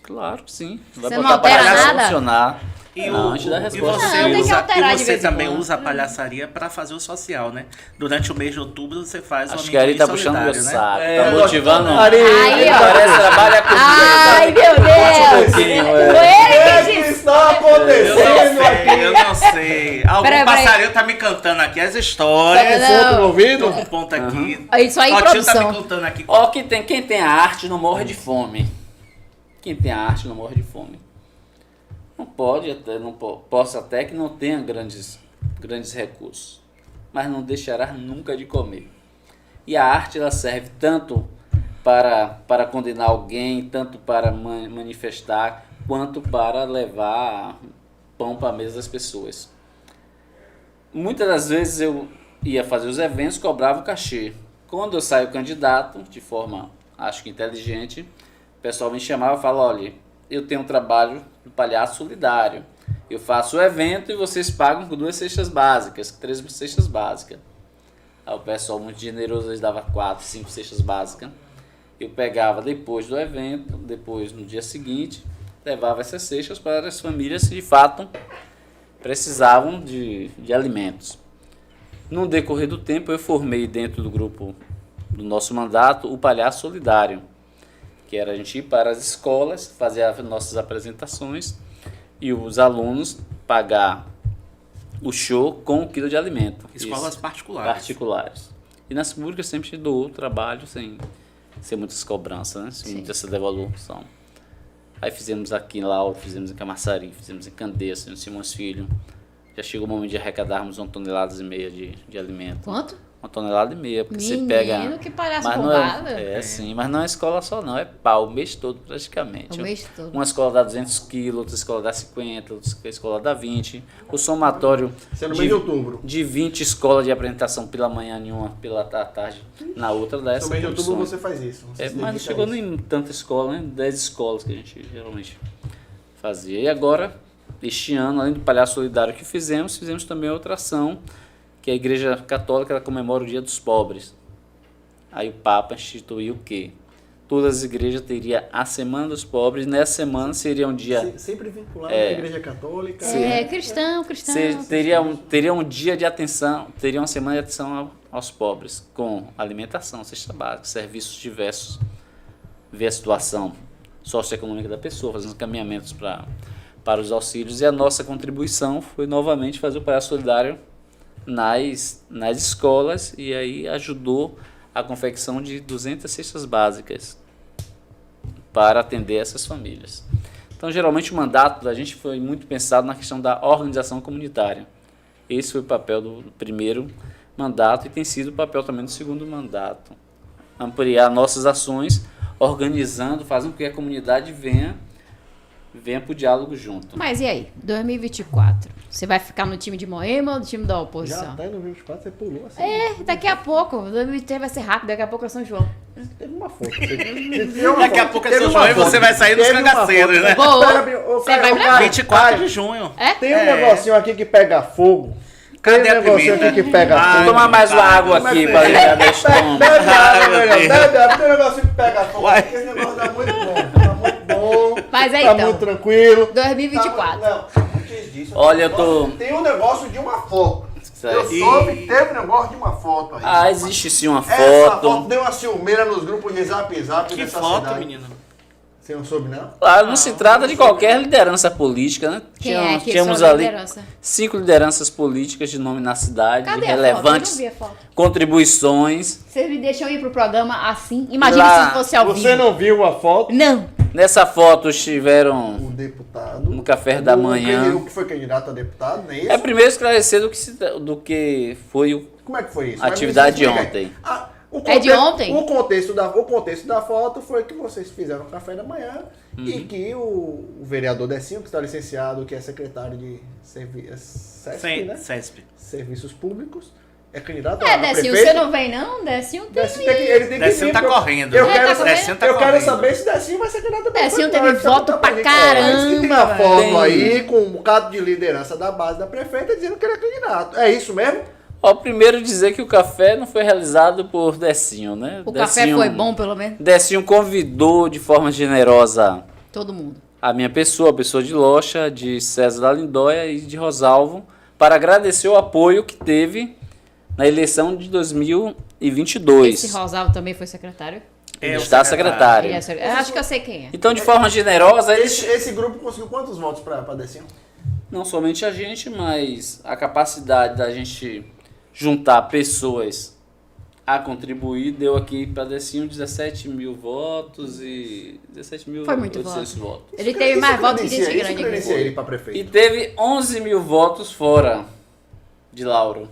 Claro que sim. Vai Você botar não altera palhaço nada? funcionar. E, Não, o, a gente dá a e resposta. você, Não, tem que alterar e de você vez em também quando. usa a palhaçaria para fazer o social, né? Durante o mês de outubro você faz o Acho que a Ari tá puxando meu solidário, né? saco, É, tá motivando. Ari, Aí, ó. Parece trabalha comigo. Ai, meu Deus! pouquinho, Foi O ele que que está Eu não acontecendo sei, eu aqui? não sei. Algum Peraí. passarinho tá me cantando aqui as Tá histórias. com ponto no ouvido? Tô com ponto aqui. Isso aí, Ó, o tio tá produção. me contando aqui. Ó, quem tem a arte não morre de fome. Quem tem a arte não morre de fome. Não pode até, possa até que não tenha grandes recursos, mas não deixará nunca de comer. E a arte ela serve tanto para condenar alguém, tanto para manifestar, quanto para levar pão para a mesa das pessoas. Muitas das vezes eu ia fazer os eventos, cobrava o cachê. Quando eu saio candidato, de forma, acho que inteligente, o pessoal me chamava e falava, olha, eu tenho um trabalho do palhaço solidário. Eu faço o evento e vocês pagam com 2 cestas básicas, 3 cestas básicas. Aí o pessoal muito generoso, eles davam 4, 5 cestas básicas. Eu pegava depois do evento, depois no dia seguinte, levava essas cestas para as famílias que de fato precisavam de alimentos. No decorrer do tempo, eu formei dentro do grupo do nosso mandato o Palhaço Solidário, que era a gente ir para as escolas, fazer as nossas apresentações e os alunos pagar o show com 1 quilo de alimento. Escolas particulares. E nas públicas sempre dou o trabalho sem muitas cobranças, né? Sem muita essa devolução. Aí fizemos aqui em Lauro, fizemos em Camaçari, fizemos em Candeias, em Simões Filho. Já chegou o momento de arrecadarmos 1,5 toneladas de alimento. Quanto? 1,5 toneladas, porque Menino, você pega... que palhaço mas não bombado. sim, mas não é escola só não, é pau, o mês todo praticamente. O mês todo. Uma escola dá 200 quilos, outra escola dá 50, outra escola dá 20. O somatório Isso é no mês de outubro. de 20 escolas de apresentação pela manhã em uma, pela tarde na outra dá essa No mês de outubro condição. você faz isso. Você se Mas não dedica chegou a isso. nem tanta escola, né? 10 escolas que a gente geralmente fazia. E agora, este ano, além do Palhaço Solidário que fizemos também outra ação, que a Igreja Católica ela comemora o Dia dos Pobres. Aí o Papa instituiu o quê? Todas as igrejas teriam a Semana dos Pobres, nessa semana seria um dia... Sempre vinculado à Igreja Católica. Cristão. Teria um dia de atenção, teria uma semana de atenção aos pobres, com alimentação, cesta básica, serviços diversos, ver a situação socioeconômica da pessoa, fazendo encaminhamentos para os auxílios. E a nossa contribuição foi novamente fazer o Palhaço Solidário nas escolas, e aí ajudou a confecção de 200 cestas básicas para atender essas famílias. Então, geralmente o mandato da gente foi muito pensado na questão da organização comunitária. Esse foi o papel do primeiro mandato e tem sido o papel também do segundo mandato. Ampliar nossas ações, organizando, fazendo com que a comunidade venha para o diálogo junto. Mas e aí, 2024? Você vai ficar no time de Moema ou no time da Já oposição? até no 2024 você pulou assim. Daqui a pouco. 2023 vai ser rápido, daqui a pouco é São João. Teve uma foto. Daqui a pouco é São João e você vai sair nos cangaceiros, né? Vou. Você vai pra lá? 24 de junho. Tem um negocinho aqui que pega fogo. Cadê Tem a um negocinho pimenta? aqui que pega Vou fogo. tomar mais uma água aqui para aliviar meu estômago. Bebe água, melhor. Bebe água. Tem um negocinho que pega fogo. Porque esse negócio tá muito bom. Tá muito bom. Mas aí, tá então, muito tranquilo. 2024. Não, antes disso. Olha, eu tô... Tem um negócio de uma foto. Eu Certo. soube que teve um negócio de uma foto aí. Existe sim uma Essa foto foto. deu uma ciumeira nos grupos de zap Que dessa foto, cidade. menino? Você não soube, não? Claro, não se trata de qualquer liderança política, né? Quem é que Tínhamos sua ali liderança? 5 lideranças políticas de nome na cidade, Cadê relevantes, a foto? Eu não vi a foto. contribuições. Vocês me deixam ir pro programa assim? Imagina Lá, se fosse ao vivo. Você não viu a foto? Não. Nessa foto estiveram O deputado. no café da manhã. O que foi candidato a deputado, não é isso? É primeiro esclarecer do que foi o Como é que foi isso? A atividade de Mas me explica aí. ontem. É de ontem? O contexto da foto foi que vocês fizeram o café da manhã e que o vereador Decinho, que está licenciado, que é secretário de SESP, né? CESP. Serviços Públicos, é candidato É, a Decinho, prefeito. você não vem não? Decinho tem. Decinho tem que, ele tem que Decinho vir, tá porque correndo. Eu É, quero, tá saber, Decinho tá eu quero correndo. saber se Decinho vai ser candidato a Decinho prefeito. teve Não, ele voto tá pra bonito. caramba, Diz que tem uma foto velho. aí com um bocado de liderança da base da prefeita dizendo que ele é candidato. É isso mesmo? Ó, primeiro dizer que o café não foi realizado por Decinho, né? O café foi bom, pelo menos? Decinho convidou de forma generosa Todo mundo. a minha pessoa, a pessoa de Locha, de César da Lindóia e de Rosalvo, para agradecer o apoio que teve na eleição de 2022. Esse Rosalvo também foi secretário? É, o Está secretário. Ele é secretário. Acho que eu sei quem é. Então, de forma generosa, eles... Esse grupo conseguiu quantos votos para Decinho? não somente a gente, mas a capacidade da gente juntar pessoas a contribuir deu aqui para Decinho 17 mil votos e 17 mil Foi muito votos. Ele teve mais votos que gente Isso grande credencia aqui. ele para E prefeito. teve 11 mil votos fora de Lauro.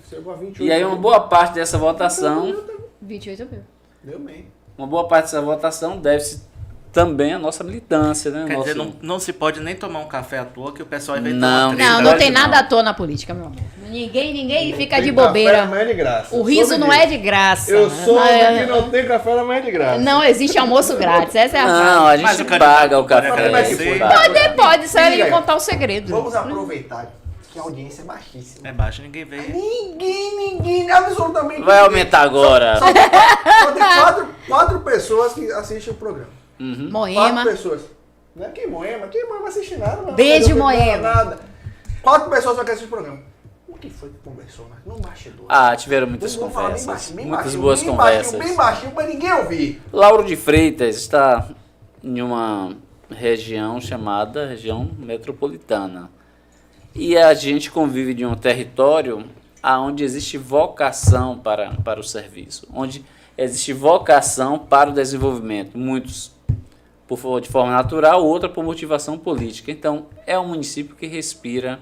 Chegou a 28. E aí uma boa parte dessa votação, 28 mil. Deu bem. uma boa parte dessa votação deve-se também a nossa militância, né? Quer Nosso... dizer, não se pode nem tomar um café à toa que o pessoal vai Não, ter uma Não, treta. não tem não. nada à toa na política, meu amor. Ninguém fica de Tem café bobeira. da manhã de graça. O riso Soube não disso. é de graça. Eu sou Não, do que não tem café da manhã de graça. não existe almoço grátis, essa é a Não, frase. a Mas gente o candidato paga o pode café. agradecer. Pode, só ele Diga aí. contar o segredo. Vamos aproveitar que a audiência é baixíssima. É baixo, ninguém vê. Ninguém, absolutamente Vai ninguém. aumentar agora. Só tem quatro pessoas que assistem o programa. Moema. 4 pessoas. Não é que Moema? Quem Moema assiste nada? Não, Beijo, não Moema. Nada. 4 pessoas só que assistem o programa. O que foi que conversou, né? No bastidor. Ah, tiveram muitas Vamos falar bem conversas. baixinho, Muitas baixinho, boas bem conversas. Bem baixinho pra ninguém ouvir. Lauro de Freitas está em uma região chamada região metropolitana. E a gente convive de um território onde existe vocação para o serviço, onde existe vocação para o desenvolvimento. Muitos de forma natural, outra por motivação política. Então, é um município que respira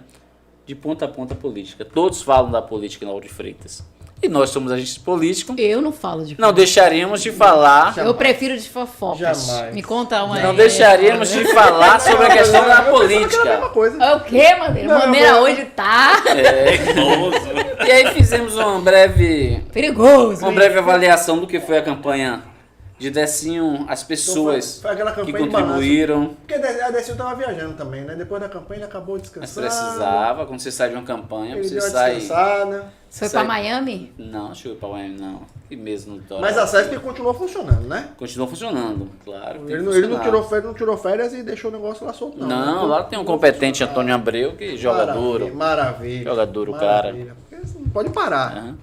de ponta a ponta política. Todos falam da política em Lauro de Freitas. E nós somos agentes políticos. Eu não falo de Não deixaríamos de falar. Eu prefiro de fofocas. Jamais. Me conta uma Não aí. deixaríamos de falar sobre a questão da Eu pensava que era a mesma política. coisa. O quê, Maneira? Não, Maneira não. hoje tá Perigoso. E aí fizemos uma breve perigoso. avaliação do que foi a campanha de Decinho, as pessoas Foi aquela que campanha de contribuíram. Porque a Decinho tava viajando também, né? Depois da campanha ele acabou Mas descansando. precisava, quando você sai de uma campanha, Ele você deu uma sai... descansada. Foi sai- pra Miami? Não, chegou para Miami, não. E mesmo no litoral. Mas a SESC continuou funcionando, né? Continuou funcionando, claro. tem que Ele não funcionar. tirou férias e deixou o negócio lá solto, não. Não, né? lá tem um competente Antônio Abreu que joga duro. Maravilha. Joga duro, cara. Maravilha. Porque você não pode parar. Aham.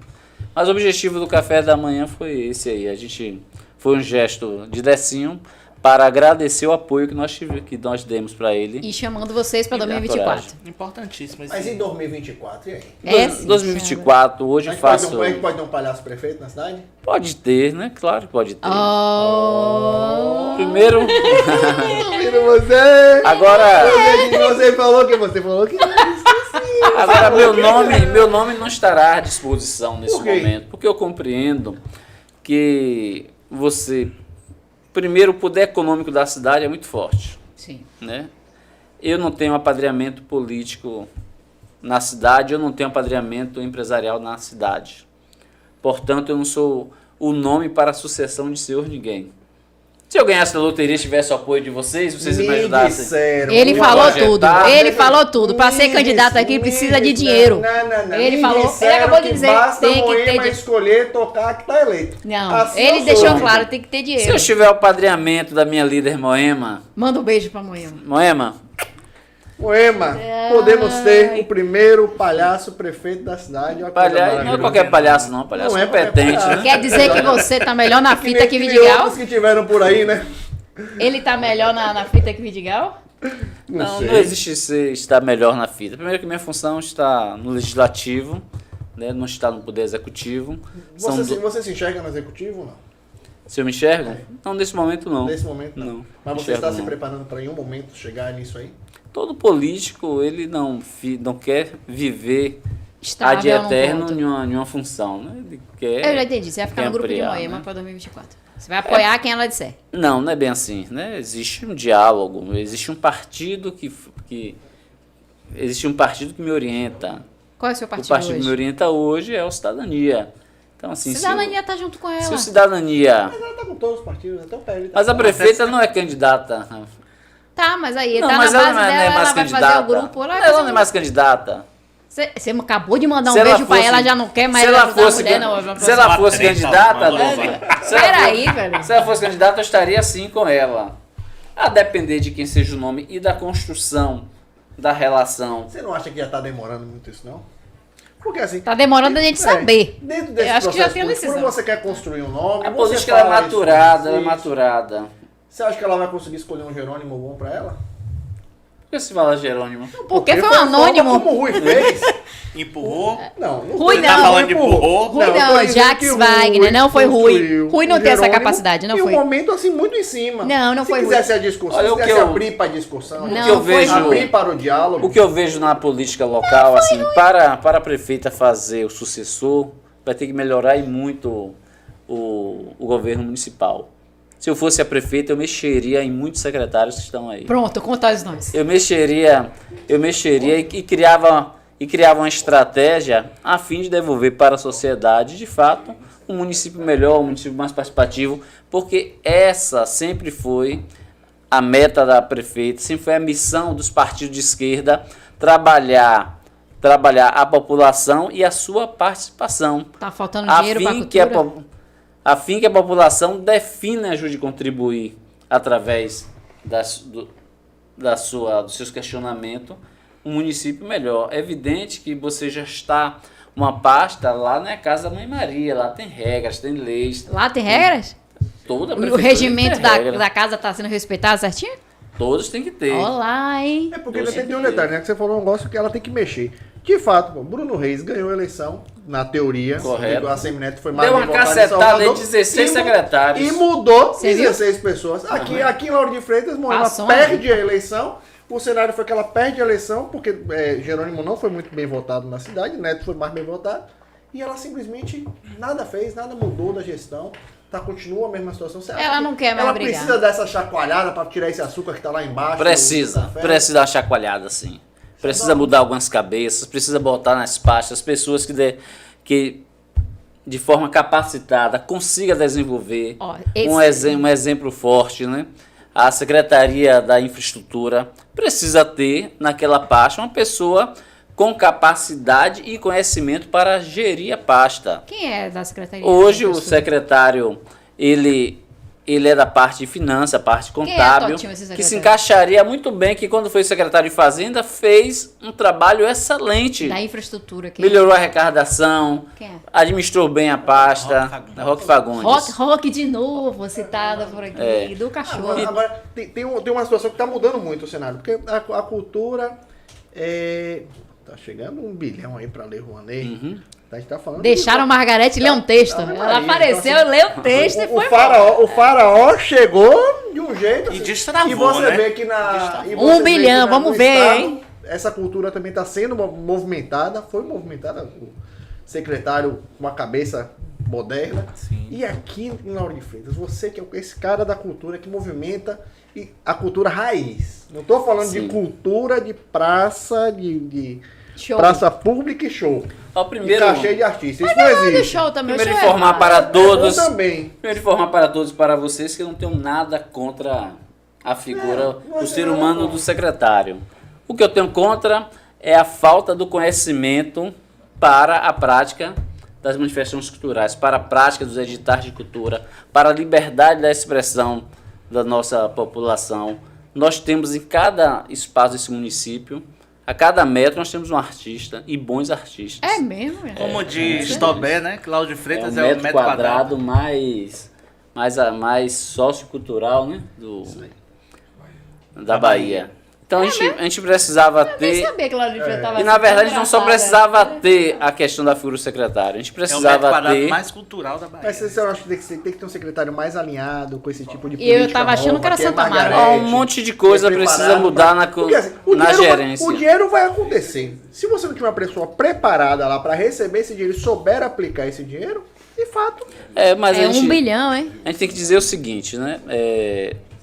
Mas o objetivo do café da manhã foi esse aí. A gente foi um gesto de Decinho para agradecer o apoio que nós demos para ele. E chamando vocês pra E dá 2024. coragem. Importantíssimo. Mas em 2024, e aí? É, sim, 2024, hoje A gente faço. pode ter um palhaço prefeito na cidade? Pode ter, né? Claro que pode ter. Oh. Primeiro, Ouvindo você! agora, Você falou que agora meu nome não estará à disposição nesse Por quê? momento, porque eu compreendo que primeiro, o poder econômico da cidade é muito forte. Sim. Né? Eu não tenho apadrinhamento político na cidade, eu não tenho apadrinhamento empresarial na cidade. Portanto, eu não sou o nome para a sucessão de senhor ninguém. Se eu ganhasse na loteria e tivesse o apoio de vocês me ajudassem. disseram. Ele Vamos falou projetar. tudo. Ele falou tudo. Pra ser candidato aqui precisa de dinheiro. Não. Ele Me falou- disseram ele acabou de que dizer, basta tem que Moema ter de- escolher tocar que tá eleito. Não, Assim ele eu deixou sou. claro, tem que ter Se dinheiro. eu tiver o apadrinhamento da minha líder Moema, Manda um beijo pra Moema. Moema, podemos ter o primeiro palhaço prefeito da cidade. Olha que coisa não é maravilhosa. qualquer palhaço não, palhaço Não é qualquer competente, palhaço. né? Quer dizer que você tá melhor na fita que nem Vidigal? outros que tiveram por aí, né? Ele tá melhor na fita que Vidigal? Não existe estar melhor na fita. Primeiro que minha função está no legislativo, né? Não está no poder executivo. Você se enxerga no executivo ou não? Se eu me enxergo? Não, nesse momento não. Nesse momento não. Não. Mas você Enxergo está se não. preparando para em um momento chegar nisso aí? Todo político, ele não quer viver Estável ad num eterno ponto. em uma função, né? Ele quer... Eu já entendi. Você vai ficar quer no grupo de ampliar, Moema né? pra 2024. Você vai apoiar quem ela disser. Não é bem assim, né? Existe um diálogo, existe um partido que existe um partido que me orienta. Qual é o seu O partido partido que hoje? me orienta hoje é o Cidadania. Então, assim, Cidadania tá junto com se ela. o Cidadania... Mas ela tá com todos os partidos, até o PL. Tá Mas a prefeita não é candidata. Tá, mas aí Não, tá mas na ela base não é dela, mais ela vai candidata. fazer o grupo. Ela vai Ela fazer não é o mais candidata. Você acabou de mandar um Se ela beijo pra fosse- ela, já não quer mais se ela ajudar a fosse mulher, gan- não. se ela fosse Treta, candidata, mandou, Luva, vai. se ela Peraí, for- velho. Se ela fosse candidata, eu estaria assim com ela. A depender de quem seja o nome e da construção da relação. Você não acha que já tá demorando muito isso, não? Porque assim... Tá demorando a gente saber. Dentro desse Eu acho que já processo tem a político, decisão. quando você quer construir um nome... A você política ela é fala isso, maturada, ela é isso. maturada. Você acha que ela vai conseguir escolher um Jerônimo bom pra ela? Por que se fala Jerônimo? Porque foi um a forma anônimo. como o Rui fez. Empurrou. Não, Rui tô não. Tá falando de empurrou? Rui eu tô não, dizendo Jacques que o Wagner, não foi Rui. construiu Rui não o tem essa Jerônimo capacidade, não em foi. um momento assim muito em cima. Não foi Se Rui. quisesse a discussão, Olha, se o que quisesse eu- abrir para a discussão, Não, que eu foi vejo- Rui. abrir para o diálogo, O que eu vejo na política local, assim, para a prefeita fazer o sucessor, vai ter que melhorar e muito o governo municipal. Se eu fosse a prefeita, eu mexeria em muitos secretários que estão aí. Pronto, conta os nomes. Eu mexeria e criava uma estratégia a fim de devolver para a sociedade, de fato, um município melhor, um município mais participativo, porque essa sempre foi a meta da prefeita, sempre foi a missão dos partidos de esquerda, trabalhar a população e a sua participação. Tá faltando dinheiro para a cultura? A fim que a população defina e ajude a contribuir através dos seus questionamentos um município melhor. É evidente que você já está uma pasta lá na casa da Mãe Maria, lá tem regras, tem leis. Lá tem regras? Toda a O prefeitura regimento tem regra. da casa está sendo respeitado certinho? Todos têm que ter. Olá, hein? É porque ainda tem um detalhe, né? Que você falou um negócio que ela tem que mexer. De fato, pô, Bruno Reis ganhou a eleição, na teoria. Correto. A Semineto foi mais Deu uma bem votada em cacetada Salvador, em 16 e secretários. E mudou Você viu? 16 pessoas. Aqui em Lauro de Freitas, Moema Passou, perde a eleição. O cenário foi que ela perde a eleição, porque Jerônimo não foi muito bem votado na cidade, Neto foi mais bem votado. E ela simplesmente nada fez, nada mudou da gestão. Continua a mesma situação. Você acha Ela que não quer mais ela brigar. precisa dessa chacoalhada para tirar esse açúcar que tá lá embaixo? Precisa dar uma chacoalhada, sim. Precisa mudar algumas cabeças, precisa botar nas pastas pessoas que de forma capacitada consiga desenvolver Ó, um exemplo forte, né? A Secretaria da Infraestrutura precisa ter naquela pasta uma pessoa com capacidade e conhecimento para gerir a pasta. Quem é da Secretaria? Hoje o secretário, ele é da parte de finanças, parte Quem é, contábil, Totinho, esse que se secretário? encaixaria muito bem, que quando foi secretário de Fazenda, fez um trabalho excelente. Da infraestrutura. Quem Melhorou a arrecadação, Quem é? administrou bem a pasta. Roque Fagundes. Rock de novo, citada por aqui, do cachorro. Agora tem uma situação que está mudando muito o cenário, porque a cultura tá chegando 1 bilhão aí para Lei Rouanet. A gente tá falando Deixaram a Margarete ler um texto. Ave Ela Maria, apareceu, então, leu o texto e foi o faraó chegou de um jeito assim, E destravou, e você né? vê que na e 1 você vê bilhão, que vamos no ver, estado, hein? Essa cultura também está sendo movimentada, foi movimentada, o secretário com uma cabeça moderna. Sim. E aqui em Lauro de Freitas, você que é esse cara da cultura que movimenta a cultura raiz. Não estou falando Sim. de cultura de praça, de Show. praça pública e show. Ó, E primeiro, cachê de artista. Isso não Do existe. show também. primeiro o show é informar errado. para todos, Eu também. primeiro informar para todos e para vocês que eu não tenho nada contra a figura, o ser humano do secretário. O que eu tenho contra é a falta do conhecimento para a prática das manifestações culturais, para a prática dos editais de cultura, para a liberdade da expressão da nossa população. Nós temos em cada espaço desse município, a cada metro nós temos um artista e bons artistas. É mesmo? É. Como diz Tobé, né? Cláudio Freitas É é um o metro metro quadrado mais sociocultural, né? Da Bahia. Então a gente precisava Nem ter. sabia que ela enfrentava E na verdade a gente não só precisava ter a questão da figura do secretário, a gente É o metro precisava quadrado ter. mais cultural da Bahia. Mas você acha que tem que ter um secretário mais alinhado com esse tipo de E eu política tava achando nova, que era é Santa Amaro. Margarete, Ó, um monte de coisa que é precisa preparado mudar pra- Porque, assim, o na dinheiro gerência. o dinheiro vai acontecer. Se você não tiver uma pessoa preparada lá para receber esse dinheiro e souber aplicar esse dinheiro, de fato, Mas É a gente, 1 bilhão, hein? a gente tem que dizer o seguinte, né?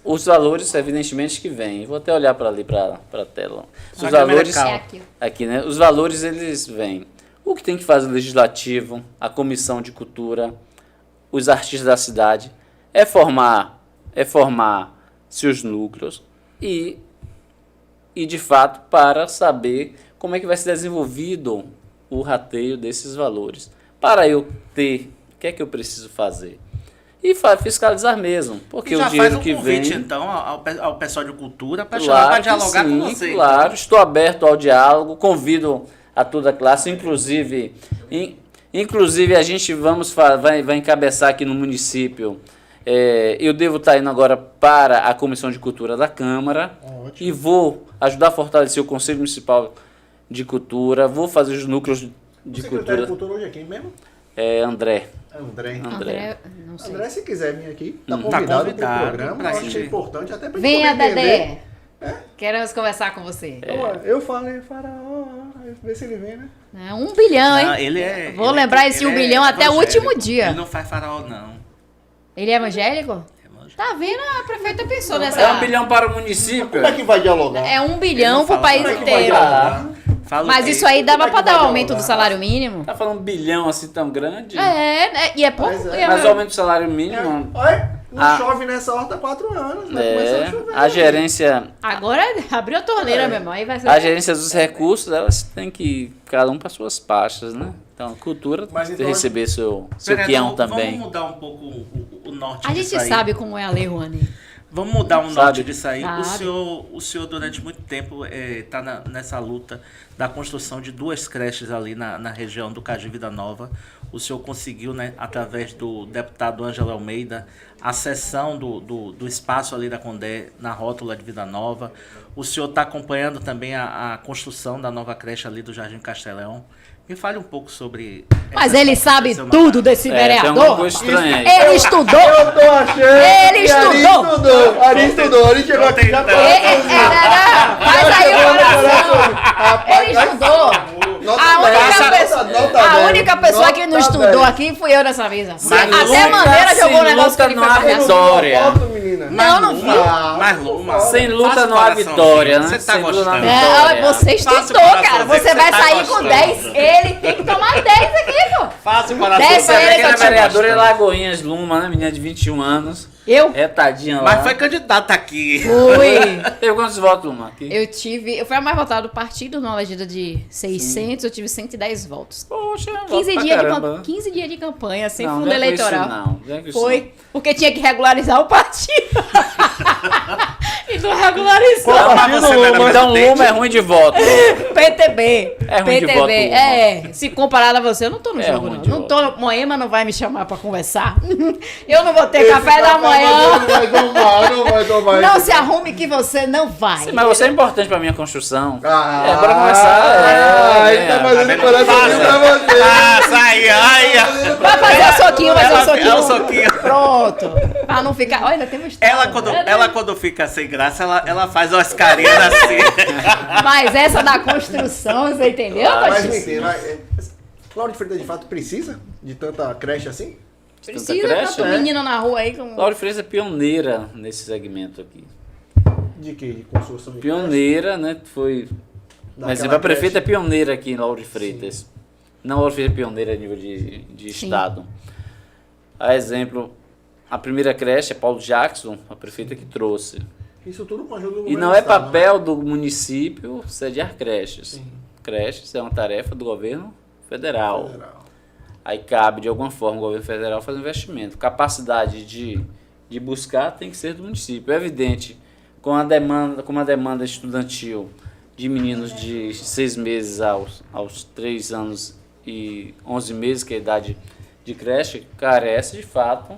Os valores, evidentemente, que vêm. Vou até olhar para ali, para a tela. Os A câmera valores, calma. É aqui. aqui, né? Os valores, eles vêm. O que tem que fazer o Legislativo, a Comissão de Cultura, os artistas da cidade, é formar seus núcleos e, de fato, para saber como é que vai ser desenvolvido o rateio desses valores. Para eu ter, o que é que eu preciso fazer? E fiscalizar mesmo, porque E o já dinheiro faz um que convite, vem... então, ao pessoal de cultura para chamar para que dialogar sim, com você. Claro, estou aberto ao diálogo, convido a toda a classe, inclusive a gente vai encabeçar aqui no município. Eu devo estar indo agora para a Comissão de Cultura da Câmara e vou ajudar a fortalecer o Conselho Municipal de Cultura, vou fazer os núcleos de o secretário cultura. de cultura hoje é quem mesmo? André. André. André, não sei. André, se quiser vir aqui, tá Tá convidado convidado para o programa. pra Eu acho que é gente. importante até para Venha, poder entender. Dedé. Queremos conversar com você. Eu falei, faraó, vê se ele vem, né? É 1 bilhão, hein? Não, ele é, Vou ele lembrar é- esse ele 1 bilhão até o evangélico. último dia. Ele não faz faraó, não. Ele é evangélico? É longe. Tá vendo? A prefeita pensou nessa... É 1 bilhão para o município. Como é que vai dialogar? É 1 bilhão pro país como é que vai inteiro. dialogar? Fala Mas que- isso aí dava Como é pra que dar vai o aumento do dialogar? salário mínimo? Tá falando 1 bilhão assim tão grande? E é pouco. Mas é. Mas o aumento do salário mínimo, Olha, não Ah. chove nessa horta há 4 anos. Vai começar a chover. a gerência, Agora abriu a torneira, meu irmão. Aí vai ser... a gerência dos recursos, elas têm que cada um para suas pastas, né? Então, a cultura Mas tem que então- receber seu Vereador, peão também. Vamos mudar um pouco o norte A disso gente aí. sabe como é a lei, Rony. Vamos mudar um Sabe? norte disso aí. Sabe. O senhor durante muito tempo está nessa luta da construção de 2 creches ali na região do Caju Vida Nova. O senhor conseguiu, né, através do deputado Ângelo Almeida, a cessão do espaço ali da Condé na rótula de Vida Nova. O senhor está acompanhando também a construção da nova creche ali do Jardim Castelão. Me fale um pouco sobre... Mas essa ele construção sabe do seu tudo mandato. desse Tem alguma vereador. coisa estranha aí. Ele estudou. Eu tô achando Ele que Ari estudou. Ari estudou. Ele chegou aqui já Faz aí o coração. Ele estudou. A única pessoa que não estudou aqui fui eu dessa vez. Até nunca Maneira se jogou um negócio que luta ele não foi há pagar. vitória. Não vi. Sem luta Faça o não há coraçãozinho. vitória, né? Você tá Sem luta não há gostando. vitória. Você Faça o estudou, cara. coraçãozinho Você que vai você tá sair com gostando. 10. Ele tem que tomar 10 aqui, pô. Faça o Desce coração. ele que eu Aquela te vereadora é Lagoinhas Luma, né? Menina de 21 anos. Eu Retadinha lá. Mas foi candidata aqui. fui. Teve quantos votos, Luma? Aqui? Eu fui a mais votada do partido, numa legenda de 600, eu tive 110 votos. Poxa, 15 voto dias, pra caramba, né? 15 dias de campanha, sem Não, fundo vem com isso eleitoral. não, vem com isso Foi, porque tinha que regularizar o partido. E não regularizou. Qual Mas partido, você não era Luma? Então Luma é ruim de voto. PTB. É ruim de PTB. voto, É, se comparado a você, eu não tô no É jogo, ruim não. de Não voto. tô. Moema não vai me chamar pra conversar. Eu não vou ter café da manhã. Não vai tomar, não vai tomar. Não se arrume que você não vai. Sim, mas você é importante pra minha construção. Ah, Bora começar. ele tá fazendo coraçãozinho pra você. Passa aí, aí. Vai fazer o soquinho, vai fazer o soquinho. É o soquinho. Pronto. Pra não ficar. Olha, tem uma história. Ela quando fica sem graça, ela faz umas carinhas assim. Mas essa da construção, você entendeu, Mas Tati? me entenda, Cláudio Freitas de fato precisa de tanta creche assim? Precisa creche, tanto né? menino na rua aí com. Laura Freitas é pioneira nesse segmento aqui. De quê? De construção de Pioneira, né? Foi. Mas Daquela a prefeita é creche. pioneira aqui em Lauro de Freitas. Não, Lauro de Freitas é pioneira a nível de Sim. estado. A exemplo, a primeira creche é Paulo Jackson, a prefeita que trouxe. Isso tudo com a ajuda do E governo não do é estado, papel do município sediar creches. Sim. Creches é uma tarefa do governo federal. Federal. Aí cabe, de alguma forma, o governo federal fazer investimento. Capacidade de buscar tem que ser do município. É evidente, com a demanda estudantil de meninos de 6 meses aos 3 anos e 11 meses, que é a idade de creche, carece, de fato,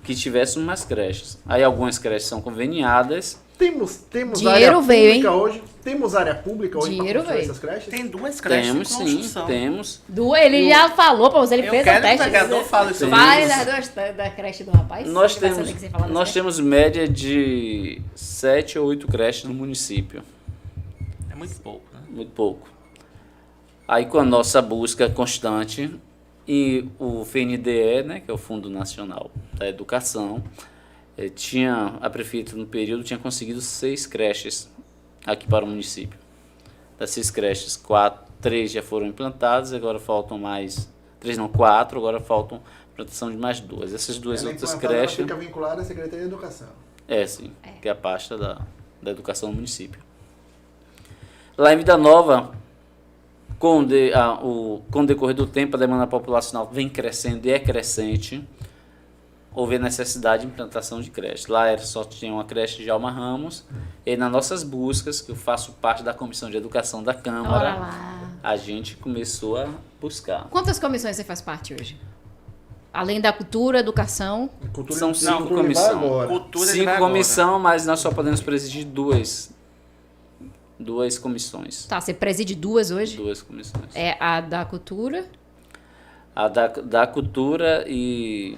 que tivesse mais creches. Aí algumas creches são conveniadas. Temos Dinheiro área veio, pública hein? hoje? Temos área pública hoje Dinheiro para construir veio. essas creches? Tem 2 creches Temos em sim, construção. temos. Ele já falou pra você, ele Eu fez quero o teste. que o vereador fale sobre Fale isso. das duas da creche do rapaz. Nós que vai temos, saber que você fala nós dessa temos média de 7 ou 8 creches no município. É muito pouco, né? Muito pouco. Aí com a nossa busca constante e o FNDE, né, que é o Fundo Nacional da Educação, a prefeita no período tinha conseguido 6 creches aqui para o município. Das 6 creches, 3 já foram implantadas, agora faltam mais 4, agora faltam implantação de mais 2. Essas 2 Ela outras implantada, ela creches, fica vinculada à Secretaria de Educação. sim, que é a pasta da educação do município. Lá em Vida Nova, com o decorrer do tempo, a demanda populacional vem crescendo e é crescente. Houve a necessidade de implantação de creche. Lá só tinha uma creche de Alma Ramos. E nas nossas buscas, que eu faço parte da Comissão de Educação da Olha Câmara, lá. a gente começou a buscar. Quantas comissões você faz parte hoje? Além da cultura, educação. Cultura, São 5 cultura vai comissões. agora. Cultura ele 5 vai agora. comissões, mas nós só podemos presidir 2 comissões. Tá, você preside 2 hoje? 2 comissões. É a da cultura. A da cultura e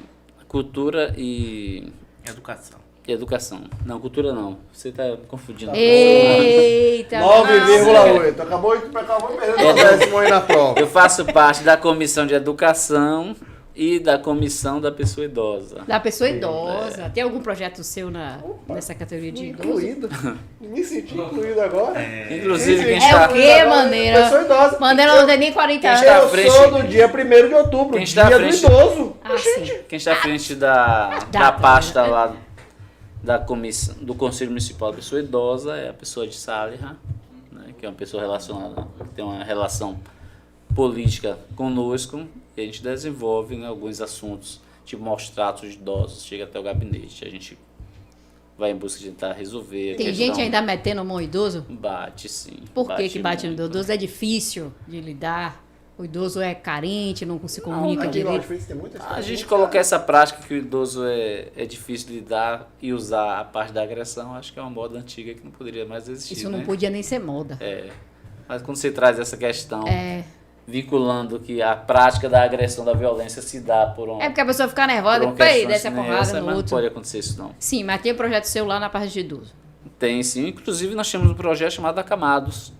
Educação. educação. Não, cultura não. Você está confundindo. Eita! 9,8. Acabou de perder o décimo aí na prova. Eu faço parte da comissão de educação e da comissão da pessoa idosa. Da pessoa idosa. Tem algum projeto seu nessa categoria de idoso? Incluído. Me senti incluído agora. Inclusive, quem É está, o quê, Bandeira? Pessoa idosa. Bandeira não tem nem 40 Quem anos. está à Eu frente- sou do dia 1º de outubro, Quem está à dia do frente- idoso. Ah, sim. quem está à frente da Data, pasta né? lá da comissão, do Conselho Municipal da Pessoa Idosa é a pessoa de Saliha, né, que é uma pessoa relacionada, que tem uma relação política conosco, e a gente desenvolve, né, alguns assuntos, tipo maus tratos de idosos, chega até o gabinete, a gente vai em busca de tentar resolver. a Tem questão. gente ainda metendo mão idoso? Bate, sim. Por que bate no muito. idoso? É difícil de lidar. O idoso é carente, não se comunica Aqui em Lauro de direito. Freitas tem muita A gente colocar essa prática que o idoso é difícil de lidar e usar a parte da agressão, acho que é uma moda antiga que não poderia mais existir. Isso não né? podia nem ser moda. Mas quando você traz essa questão, É. vinculando que a prática da agressão, da violência se dá por um. É porque a pessoa fica nervosa, por um depois questões desce a porrada nessa, no mas outro. não pode acontecer isso não. Sim, mas tem um projeto seu lá na parte de idoso. Tem sim, inclusive nós temos um projeto chamado Acamados,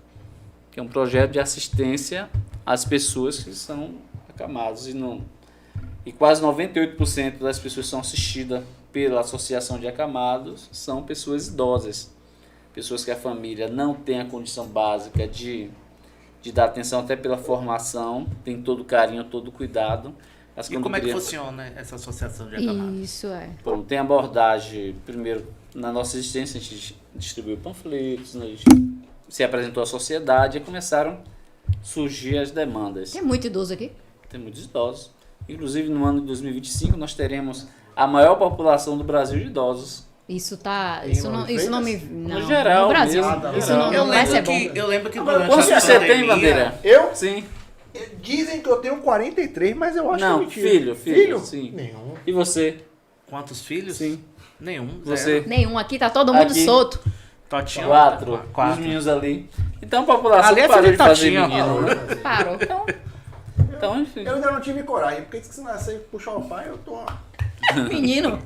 que é um projeto de assistência às pessoas que são acamados e quase 98% das pessoas que são assistidas pela Associação de Acamados são pessoas idosas, pessoas que a família não tem a condição básica de dar atenção até pela formação, tem todo o carinho, todo o cuidado. Mas E quando como é que cria- funciona essa associação de acamados? Isso, é. Bom, tem abordagem, primeiro, na nossa existência, a gente distribuiu panfletos, né, a gente se apresentou à sociedade e começaram a surgir as demandas. Tem muito idoso aqui? Tem muitos idosos. Inclusive, no ano de 2025, nós teremos a maior população do Brasil de idosos. Isso tá. Em Isso Lauro de não me. Freitas? Não, geral no Brasil. mesmo, no Isso geral. não, Eu não vai ser lembro, bom. eu lembro que Agora, durante Quantos a você tem, pandemia- Bandeira? Eu? Sim. Dizem que eu tenho 43, mas eu acho Não, que é mentira. filho, sim. Nenhum. E você? Quantos filhos? Sim. Nenhum. Você? Zero. Nenhum aqui, tá todo mundo Aqui. solto. Totinho. 4. Quatro. Os meninos ali. Então a população Ali é parou filho de fazer Totinho. menino, né? Parou. Então, Então, enfim. Eu ainda não tive coragem, porque se nascer e puxar o pai, eu tô. menino.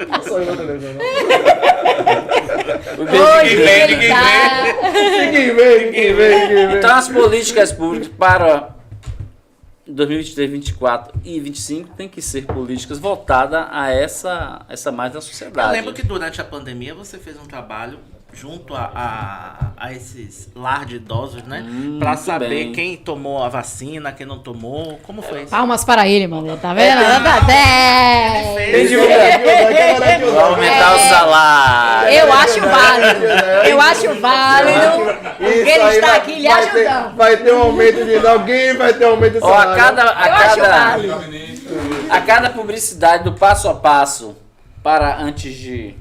Não sou eu na televisão, não. Hoje vem, ele ninguém tá. Ninguém vem, ninguém vem. Então as políticas públicas para 2023, 2024 e 2025 tem que ser políticas voltadas a essa mais da Eu sociedade. lembro que durante a pandemia você fez um trabalho junto a esses lar de idosos, né? Pra muito saber bem. quem tomou a vacina, quem não tomou. Como foi isso? Palmas para ele, mano. Tá vendo? Tá 10. Tem Vai aumentar o salário. Eu acho válido. Eu acho válido. Porque ele está aqui lhe ajudando. Vai ter um aumento de alguém, vai ter um aumento de Ó, salário. Eu acho válido. a cada publicidade do passo a passo para antes de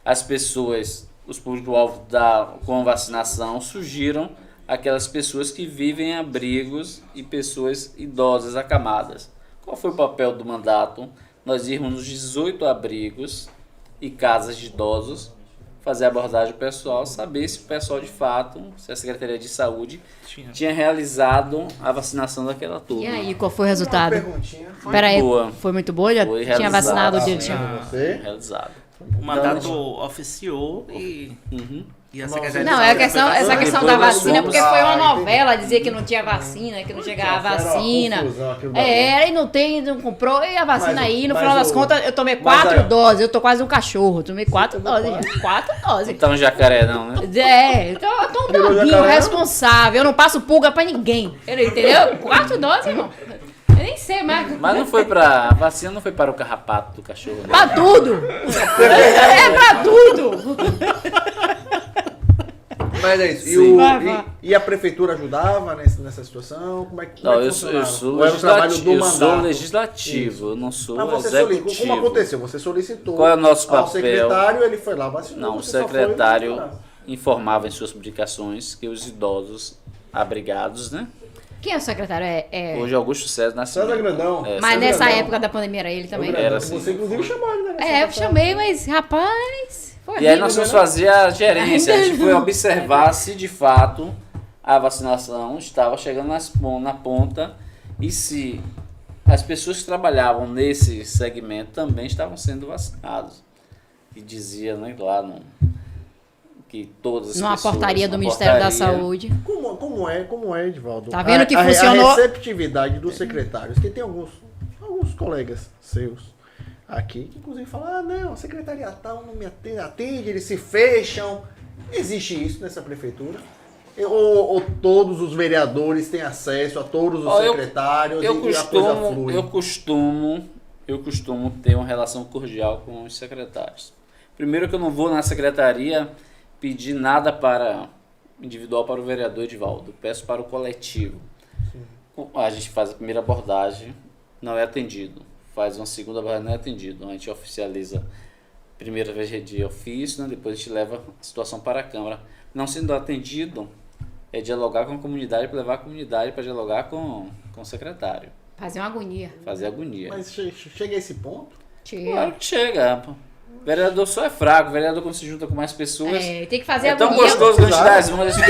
as pessoas, os público-alvo com a vacinação, surgiram aquelas pessoas que vivem em abrigos e pessoas idosas acamadas. Qual foi o papel do mandato? Nós irmos nos 18 abrigos e casas de idosos, fazer a abordagem pessoal, saber se o pessoal de fato, se a Secretaria de Saúde tinha realizado a vacinação daquela turma. E aí, qual foi o Uma resultado? perguntinha. Pera aí, boa. foi muito boa? Já Foi tinha realizado. vacinado o dia Você? Realizado. O mandato oficiou e a Secretaria de Não, é a Saúde questão, foi essa vacina. questão Depois da nós vacina, fomos- porque foi uma entendi. novela dizer que não tinha vacina, que não chegava a Era uma vacina. confusão aquilo dali. Era, e não tem, não comprou, e a vacina Mas aí, no mas final das o- contas, eu tomei mas 4 aí- doses, eu tô quase um cachorro, tomei 4 doses, já. 4 doses. Então jacaré não, né? É, então eu tô um Virou bobinho, jacaré? responsável, eu não passo pulga pra ninguém, entendeu? 4 doses, irmão. Eu nem sei mais. Mas não foi pra. A vacina não foi para o carrapato do cachorro, né? Pra tudo! É pra tudo! Mas é isso. Sim. E a prefeitura ajudava nessa situação? Como é que Não, eu funcionava? sou Ou era um trabalho do legislativo, eu sou mandato? legislativo, eu não sou Mas você executivo. solicitou. Como aconteceu? Você solicitou Qual é o nosso ao papel? secretário, ele foi lá, vacinou. Não, o você só foi secretário vacinar. informava em suas publicações que os idosos abrigados, né? Quem é o secretário? Hoje Augusto César Nascimento. César Grandão. É, Mas César nessa Grandão. época da pandemia era ele também? Era assim. Você inclusive chamou ele, né? É, eu chamei, mas rapaz. Foi E aí horrível, nós fomos né? fazer a gerência, a gente Ainda foi não. observar se de fato a vacinação estava chegando na ponta e se as pessoas que trabalhavam nesse segmento também estavam sendo vacinadas. E dizia, né, lá que todas as Numa pessoas... portaria do numa Ministério da portaria, Saúde. Como é, Edivaldo? Tá vendo que funcionou? A receptividade dos secretários, que tem alguns alguns colegas seus aqui, que inclusive falam, ah, não, a secretaria tal não me atende, eles se fecham. Existe isso nessa prefeitura? Ou todos os vereadores têm acesso a todos os secretários e a coisa flui? Eu costumo ter uma relação cordial com os secretários. Primeiro que eu não vou na secretaria pedir nada individual para o vereador Edivaldo. Peço para o coletivo. Sim. A gente faz a primeira abordagem, não é atendido. Faz uma segunda abordagem, não é atendido. A gente oficializa primeira vez de ofício, né? Depois a gente leva a situação para a Câmara. Não sendo atendido, é dialogar com a comunidade, para levar a comunidade para dialogar com o secretário. Fazer uma agonia. Fazer agonia. Mas chega a esse ponto? Chega. Claro que chega. O vereador só é fraco. O vereador, quando se junta com mais pessoas... tem que fazer é tão agonia. gostoso quando a gente dá as mãos e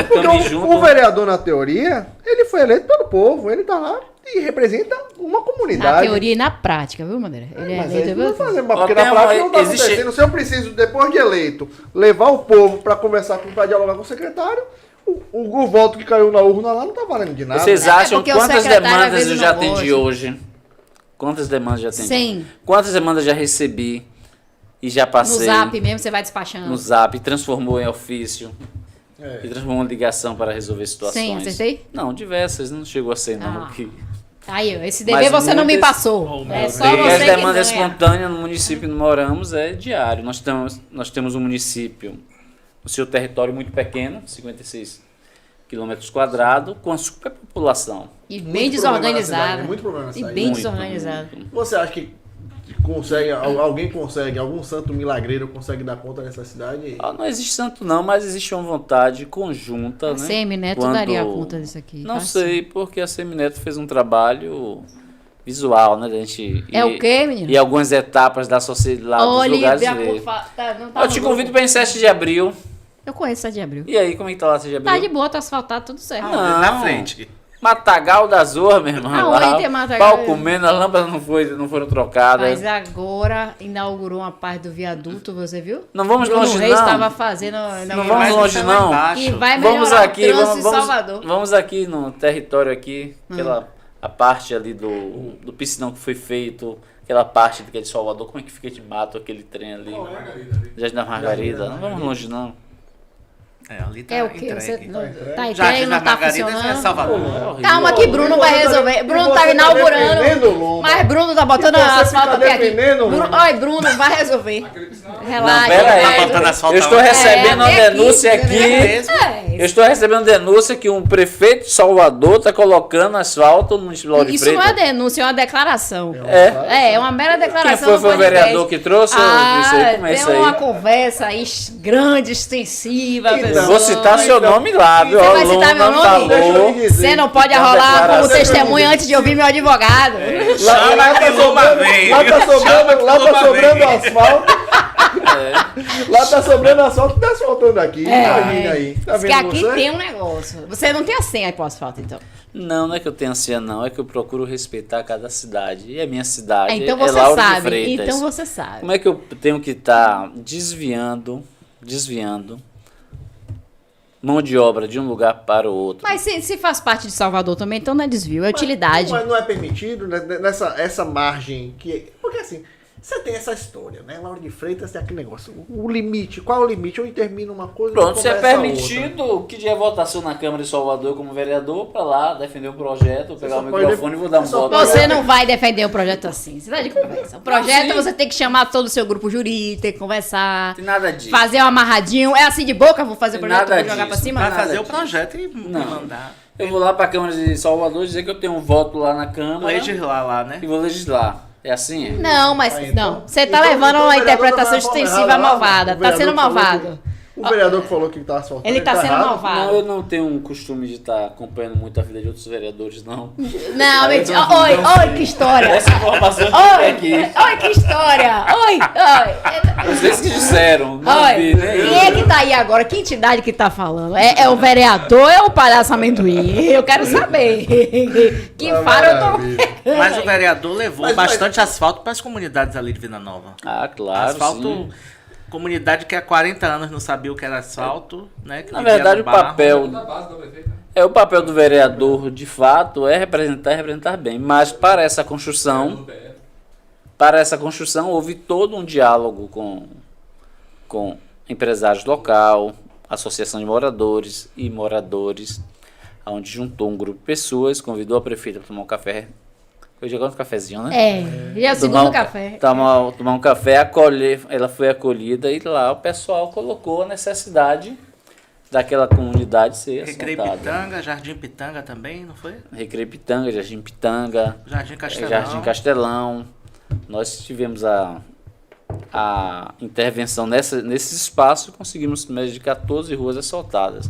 porque o vereador, na teoria, ele foi eleito pelo povo. Ele tá lá e representa uma comunidade. Na teoria e na prática, viu, Madeira? Ele mas eleito não fazer, porque na prática não tá acontecendo. Se eu preciso, depois de eleito, levar o povo para conversar, para dialogar com o secretário, o voto que caiu na urna lá não tá valendo de nada. Vocês acham quantas demandas eu já atendi hoje? Quantas demandas já atendi? 100. Quantas demandas já recebi e já passei? No Zap mesmo você vai despachando. No Zap, transformou em ofício. E transformou em ligação para resolver situações. 100, acertei? Não, diversas, não chegou a 100 não. Aí, esse dever você não me passou. É só você as demandas que ganha. espontâneas no município que moramos é diário. Nós temos um município, o seu território muito pequeno, 56 quilômetros quadrados, com a superpopulação. E bem desorganizada. Muito problema nessa E cidade. bem desorganizada. Você acha que alguém consegue, algum santo milagreiro consegue dar conta dessa cidade? Não existe santo não, mas existe uma vontade conjunta, né? Semineto daria conta disso aqui. Não sei, porque a Semineto fez um trabalho visual, né? A gente o quê, menino? E algumas etapas da sociedade, dos lugares ver. Eu te convido para ir em 7 de abril. Eu conheço 7 de abril. E aí, como é que tá lá 7 de abril? Tá de boa, tá asfaltado, tudo certo. Não, na frente. Matagal da Zorra, meu irmão. Aonde tem Matagal? Pau comendo, as lâmpadas não foram trocadas. Mas agora inaugurou uma parte do viaduto, você viu? Não vamos Bruno longe, Reis não. estava fazendo... Não vamos longe, não. Que vai melhorar o trânsito de Salvador. Vamos aqui no território aqui, a parte ali do piscinão que foi feito, aquela parte de Salvador, como é que fica de mato aquele trem ali? Jardim da Margarida. Não vamos longe, não. Ali tá o quê? entregue. Tá entregue, não tá funcionando. Salvador. Calma que Bruno vai resolver. Bruno tá inaugurando. Mas Bruno tá botando asfalto até aqui. Olha, Bruno vai resolver. Relaxa. Pera aí. Eu estou recebendo uma denúncia aqui. Eu estou recebendo denúncia que um prefeito de Salvador está colocando asfalto no município de Lauro de Isso Freitas. não é denúncia, é uma declaração. É uma mera declaração. Quem foi o vereador que trouxe? Isso aí, como é isso aí? Tem uma conversa aí grande, extensiva. Eu vou citar seu nome lá, viu? Você vai citar meu nome? Você não pode arrolar como testemunha antes de ouvir meu advogado. Lá tá sobrando asfalto. Lá tá sobrando asfalto, tá asfaltando aqui. Imagina aí. Tá vendo aqui você? tem um negócio. Você não tem a senha aí pro asfalto, então? Não é que eu tenho senha, não. É que eu procuro respeitar cada cidade. E a minha cidade então é você Lauro de sabe. Freitas. Então você sabe. Como é que eu tenho que estar desviando mão de obra de um lugar para o outro? Mas se faz parte de Salvador também, então não é desvio, é utilidade. Não é permitido essa margem que... Porque assim, você tem essa história, né? Lauro de Freitas tem aquele negócio. O limite, qual é o limite? Eu termino uma coisa... Pronto, se é permitido, que dia é votação na Câmara de Salvador como vereador, para lá defender um projeto, pegar o microfone e vou dar um voto. Você não vai defender o projeto assim, você tá de conversa. O projeto você tem que chamar todo o seu grupo jurídico, tem que conversar. Tem nada disso. Fazer um amarradinho. É assim de boca, vou fazer o projeto, vou jogar pra cima? Vai fazer o projeto e mandar. Eu vou lá para a Câmara de Salvador dizer que eu tenho um voto lá na Câmara. Legislar lá, né? E vou legislar. É assim? Não, mas não. Você tá levando uma interpretação extensiva malvada. Tá sendo malvado. O vereador que falou que tá asfaltando. Ele tá sendo malvado. Não, eu não tenho um costume de estar acompanhando muito a vida de outros vereadores, não. Não, mentira. Oi, que história. Essa informação que tem aqui. Oi, que história. Oi. Vocês que disseram. Não vi, né? Quem é que tá aí agora? Que entidade que tá falando? É o vereador ou é o palhaço amendoim? Eu quero saber. Que faro eu tô... Mas o vereador levou bastante asfalto para as comunidades ali de Vila Nova. Ah, claro, asfalto, sim. Comunidade que há 40 anos não sabia o que era asfalto, né? Que na verdade, o papel... O papel do vereador, de fato, é representar bem. Mas para essa construção houve todo um diálogo com empresários local, associação de moradores e moradores, onde juntou um grupo de pessoas, convidou a prefeita para tomar um café. Hoje agora um cafezinho, né? E é o segundo café. Tomar um café, ela foi acolhida e lá o pessoal colocou a necessidade daquela comunidade ser assentada. Recreio Pitanga, Jardim Pitanga também, não foi? Recreio Pitanga, Jardim Pitanga, Jardim Castelão. Nós tivemos a intervenção nesse espaço e conseguimos média de 14 ruas asfaltadas,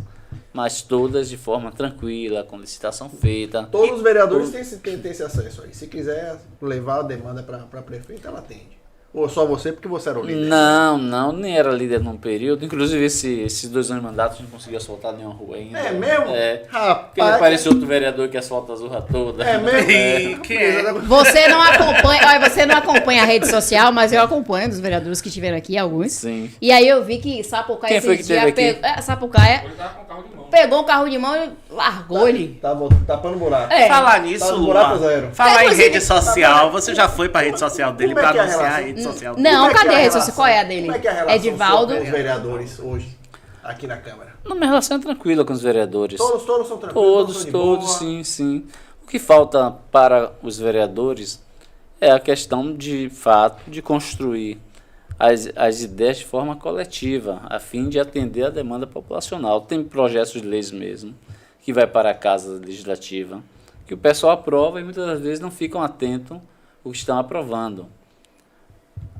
mas todas de forma tranquila, com licitação feita. Todos os vereadores têm esse acesso aí. Se quiser levar a demanda para a prefeita, ela atende. Ou só você, porque você era o líder? Não, nem era líder num período. Inclusive, esses 2 anos de mandato, a gente não conseguiu asfaltar nenhuma rua ainda. É mesmo? Rapaz. Porque apareceu outro vereador que asfalta as ruas todas. É mesmo? Você não acompanha a rede social, mas eu acompanho dos vereadores que estiveram aqui, alguns. Sim. E aí eu vi que Sapucaia Quem foi que teve aqui? Sapucaia pegou um carro de mão e largou ele. Tá tapando buraco. Falar nisso, Tá no buraco Luan, zero. falar em Inclusive, rede social, você já foi pra rede social dele Como é pra que é a anunciar a relação? rede social dele? Não, Como é que cadê é a rede relação? social? Qual é a dele? Como é que é a relação Edivaldo. sua com os vereadores hoje, aqui na Câmara? Não, minha relação é tranquila com os vereadores. Todos são tranquilos? Todos, sim. O que falta para os vereadores é a questão, de fato, de construir as ideias de forma coletiva, a fim de atender a demanda populacional. Tem projetos de leis mesmo, que vai para a Casa Legislativa, que o pessoal aprova e muitas das vezes não ficam atentos ao que estão aprovando.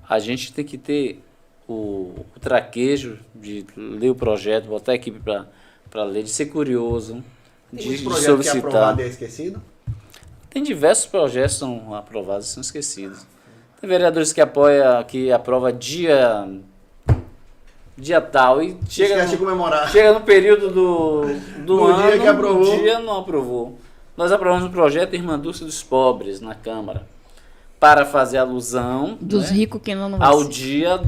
A gente tem que ter o traquejo de ler o projeto, botar a equipe para ler, de ser curioso, de projeto solicitar. que é aprovado e é esquecido? Tem diversos projetos que são aprovados e são esquecidos. Tem vereadores que aprova dia tal e chega no período do ano, dia que aprovou. dia não aprovou. Nós aprovamos um projeto Irmã Dulce dos Pobres na Câmara, para fazer alusão Dos ricos que não ao dia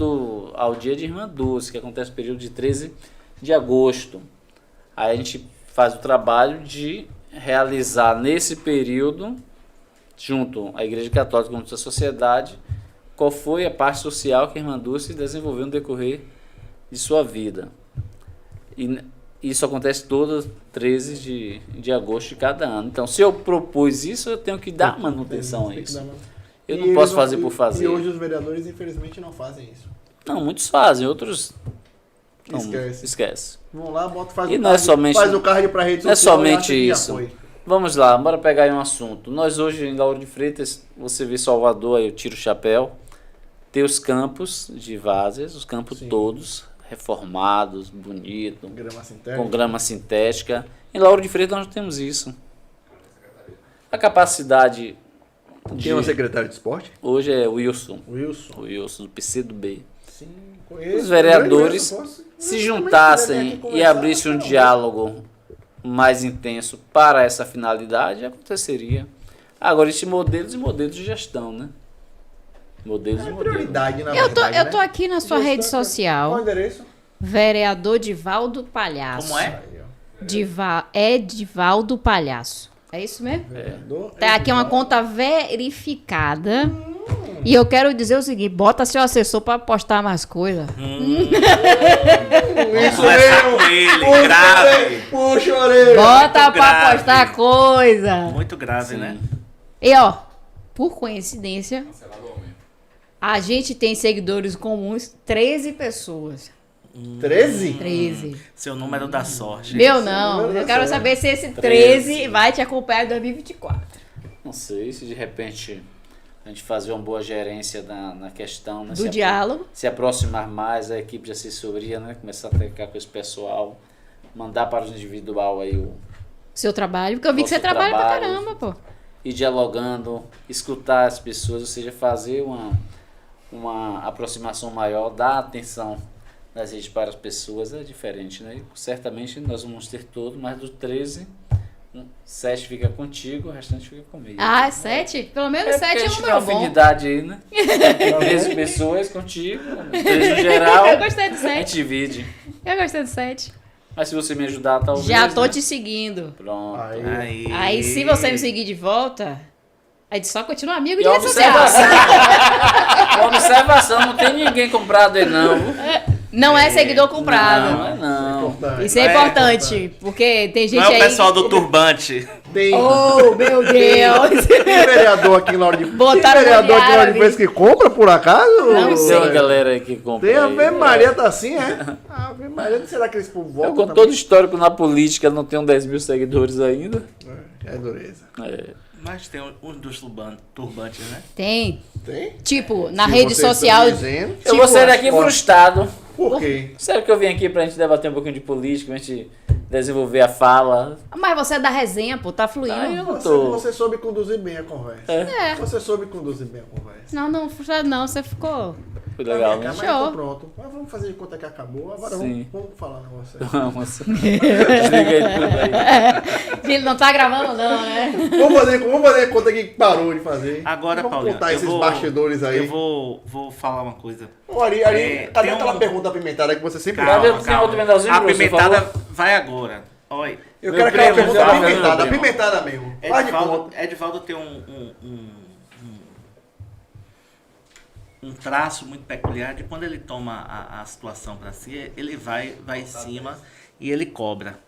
de Irmã Dulce, que acontece no período de 13 de agosto. Aí a gente faz o trabalho de realizar nesse período, junto à Igreja Católica e junto à sociedade, qual foi a parte social que a Irmã Dulce desenvolveu no decorrer de sua vida. E isso acontece todo 13 de agosto de cada ano. Então, se eu propus isso, eu tenho que dar manutenção a isso. Eu não posso fazer por fazer. E hoje os vereadores, infelizmente, não fazem isso. Não, muitos fazem, outros não esquece. Vão lá, faz o card para rede social. Não é somente isso. Vamos lá, bora pegar aí um assunto. Nós hoje em Lauro de Freitas, você vê Salvador, aí eu tiro o chapéu, tem os campos de várzeas, os campos todos reformados, bonitos, com grama sintética. Em Lauro de Freitas nós temos isso. A capacidade Quem é o secretário de esporte? Hoje é o Wilson. Wilson. O Wilson, do PCdoB. Sim, conheço. Os vereadores se juntassem e abrissem um diálogo mais intenso para essa finalidade, aconteceria. Agora, existem modelos e modelos de gestão, né? Modelos e modelos. Prioridade, na Eu verdade, tô aqui na sua rede social. Qual o endereço? Vereador Divaldo Palhaço. Como é? Divaldo Palhaço. É isso mesmo? Tá aqui uma conta verificada. E eu quero dizer o seguinte, bota seu assessor pra postar mais coisas. Conversar com ele, grave. Puxa a orelha. Bota pra grave. postar coisa. Muito grave, né? E ó, por coincidência, a gente tem seguidores comuns, 13 pessoas. 13? 13. Seu número da sorte. Meu não, eu quero saber se esse 13 vai te acompanhar em 2024. Não sei se de repente a gente fazer uma boa gerência na questão, né? Do diálogo. Se aproximar mais da equipe de assessoria, né? Começar a trecar com esse pessoal, mandar para os individual aí o Seu trabalho, porque eu vi que você Nosso trabalha pra trabalho. caramba, pô. ir dialogando, escutar as pessoas, ou seja, fazer uma aproximação maior, dar atenção das redes para as pessoas é diferente, né? E certamente nós vamos ter todo, mas do 13, 7 fica contigo, o restante fica comigo. Ah, 7? Pelo menos 7 é um a gente tem número uma bom. afinidade aí, né? 13 pessoas contigo, 13 no geral, Eu gostei do a 7. gente divide. Eu gostei do 7. Mas se você me ajudar, talvez. Já tô né? te seguindo. Pronto. Aí, se você me seguir de volta, a gente só continua amigo E de rede social. observação. Observação, não tem ninguém comprado aí, não. Não é seguidor Não, comprado. não. Isso é importante, porque tem gente Não é aí... o pessoal do turbante. Tem, Oh, meu Deus! tem vereador aqui em Lauro de Botaram Tem vereador aqui em Lauro de Goiás, Freitas que compra, por acaso? Não sei. Tem galera aí que compra. Tem a aí. Ave Maria, tá assim, é? A Ave Maria, será que eles povo Eu, votam com também? todo histórico na política, não tenho 10 mil seguidores ainda. É dureza. Mas tem um dos turbantes, né? Tem. Tem? Tipo, na Se rede vocês social... estão dizendo, Eu vou sair daqui pode- frustrado. Por quê? Sério que eu vim aqui pra gente debater um pouquinho de política, pra gente desenvolver a fala. Mas você é da resenha, pô, tá fluindo. Ah, eu não Você, tô. você soube conduzir bem a conversa. É. Você soube conduzir bem a conversa. Não, frustrado não, você ficou... Foi legal, Mas né? já Show. tô pronto. Mas vamos fazer de conta que acabou. Agora Sim. vamos falar um negócio aí. Vamos. Desliga aí tudo aí. Ele não tá gravando não, né? Vamos fazer de conta que parou de fazer. Agora, vamos Paulinho, contar eu esses vou- bastidores aí. Eu vou falar uma coisa. Ô, Ari, É, cadê tem aquela um- pergunta apimentada que você sempre Cadê fala? o- tem outro emendazinho, A Bruno, você pimentada vai agora. Olha. Eu Meu quero aquela primo, pergunta já, apimentada, meu primo. apimentada mesmo. Faz de Edivaldo, conta. Edivaldo tem um traço muito peculiar de quando ele toma a situação para si, ele vai em cima e ele cobra.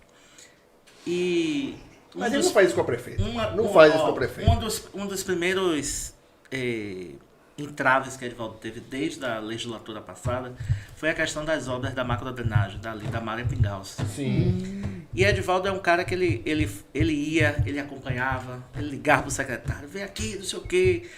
E Mas ele não faz isso com a prefeita. Não um- faz ó, isso com a prefeita. Um dos primeiros entraves que Edivaldo teve desde a legislatura passada foi a questão das obras da macrodrenagem, da Maria Pingaus. Sim. E Edivaldo é um cara que ele ia, ele acompanhava, ele ligava pro secretário, vem aqui, não sei o quê,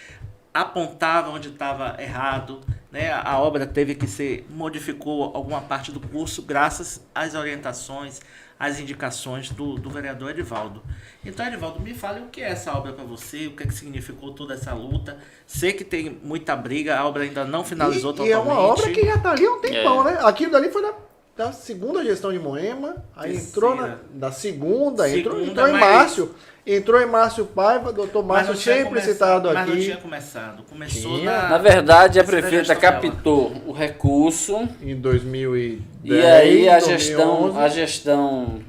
apontava onde estava errado, né? A obra teve que modificou alguma parte do curso graças às orientações, às indicações do vereador Edivaldo. Então, Edivaldo, me fale o que é essa obra para você, o que é que significou toda essa luta. Sei que tem muita briga, a obra ainda não finalizou E é totalmente. uma obra que já tá ali há um tempão, né? Aquilo dali foi da segunda gestão de Moema, aí Terceira. entrou da segunda, entrou em mas- Márcio. Entrou em Márcio Paiva, doutor Mas Márcio não tinha sempre começado- citado Mas não aqui. tinha começado. Começou Tinha. Na verdade, a Essa é a prefeita gestão dela. captou o recurso Em 2010, e aí a 2011. gestão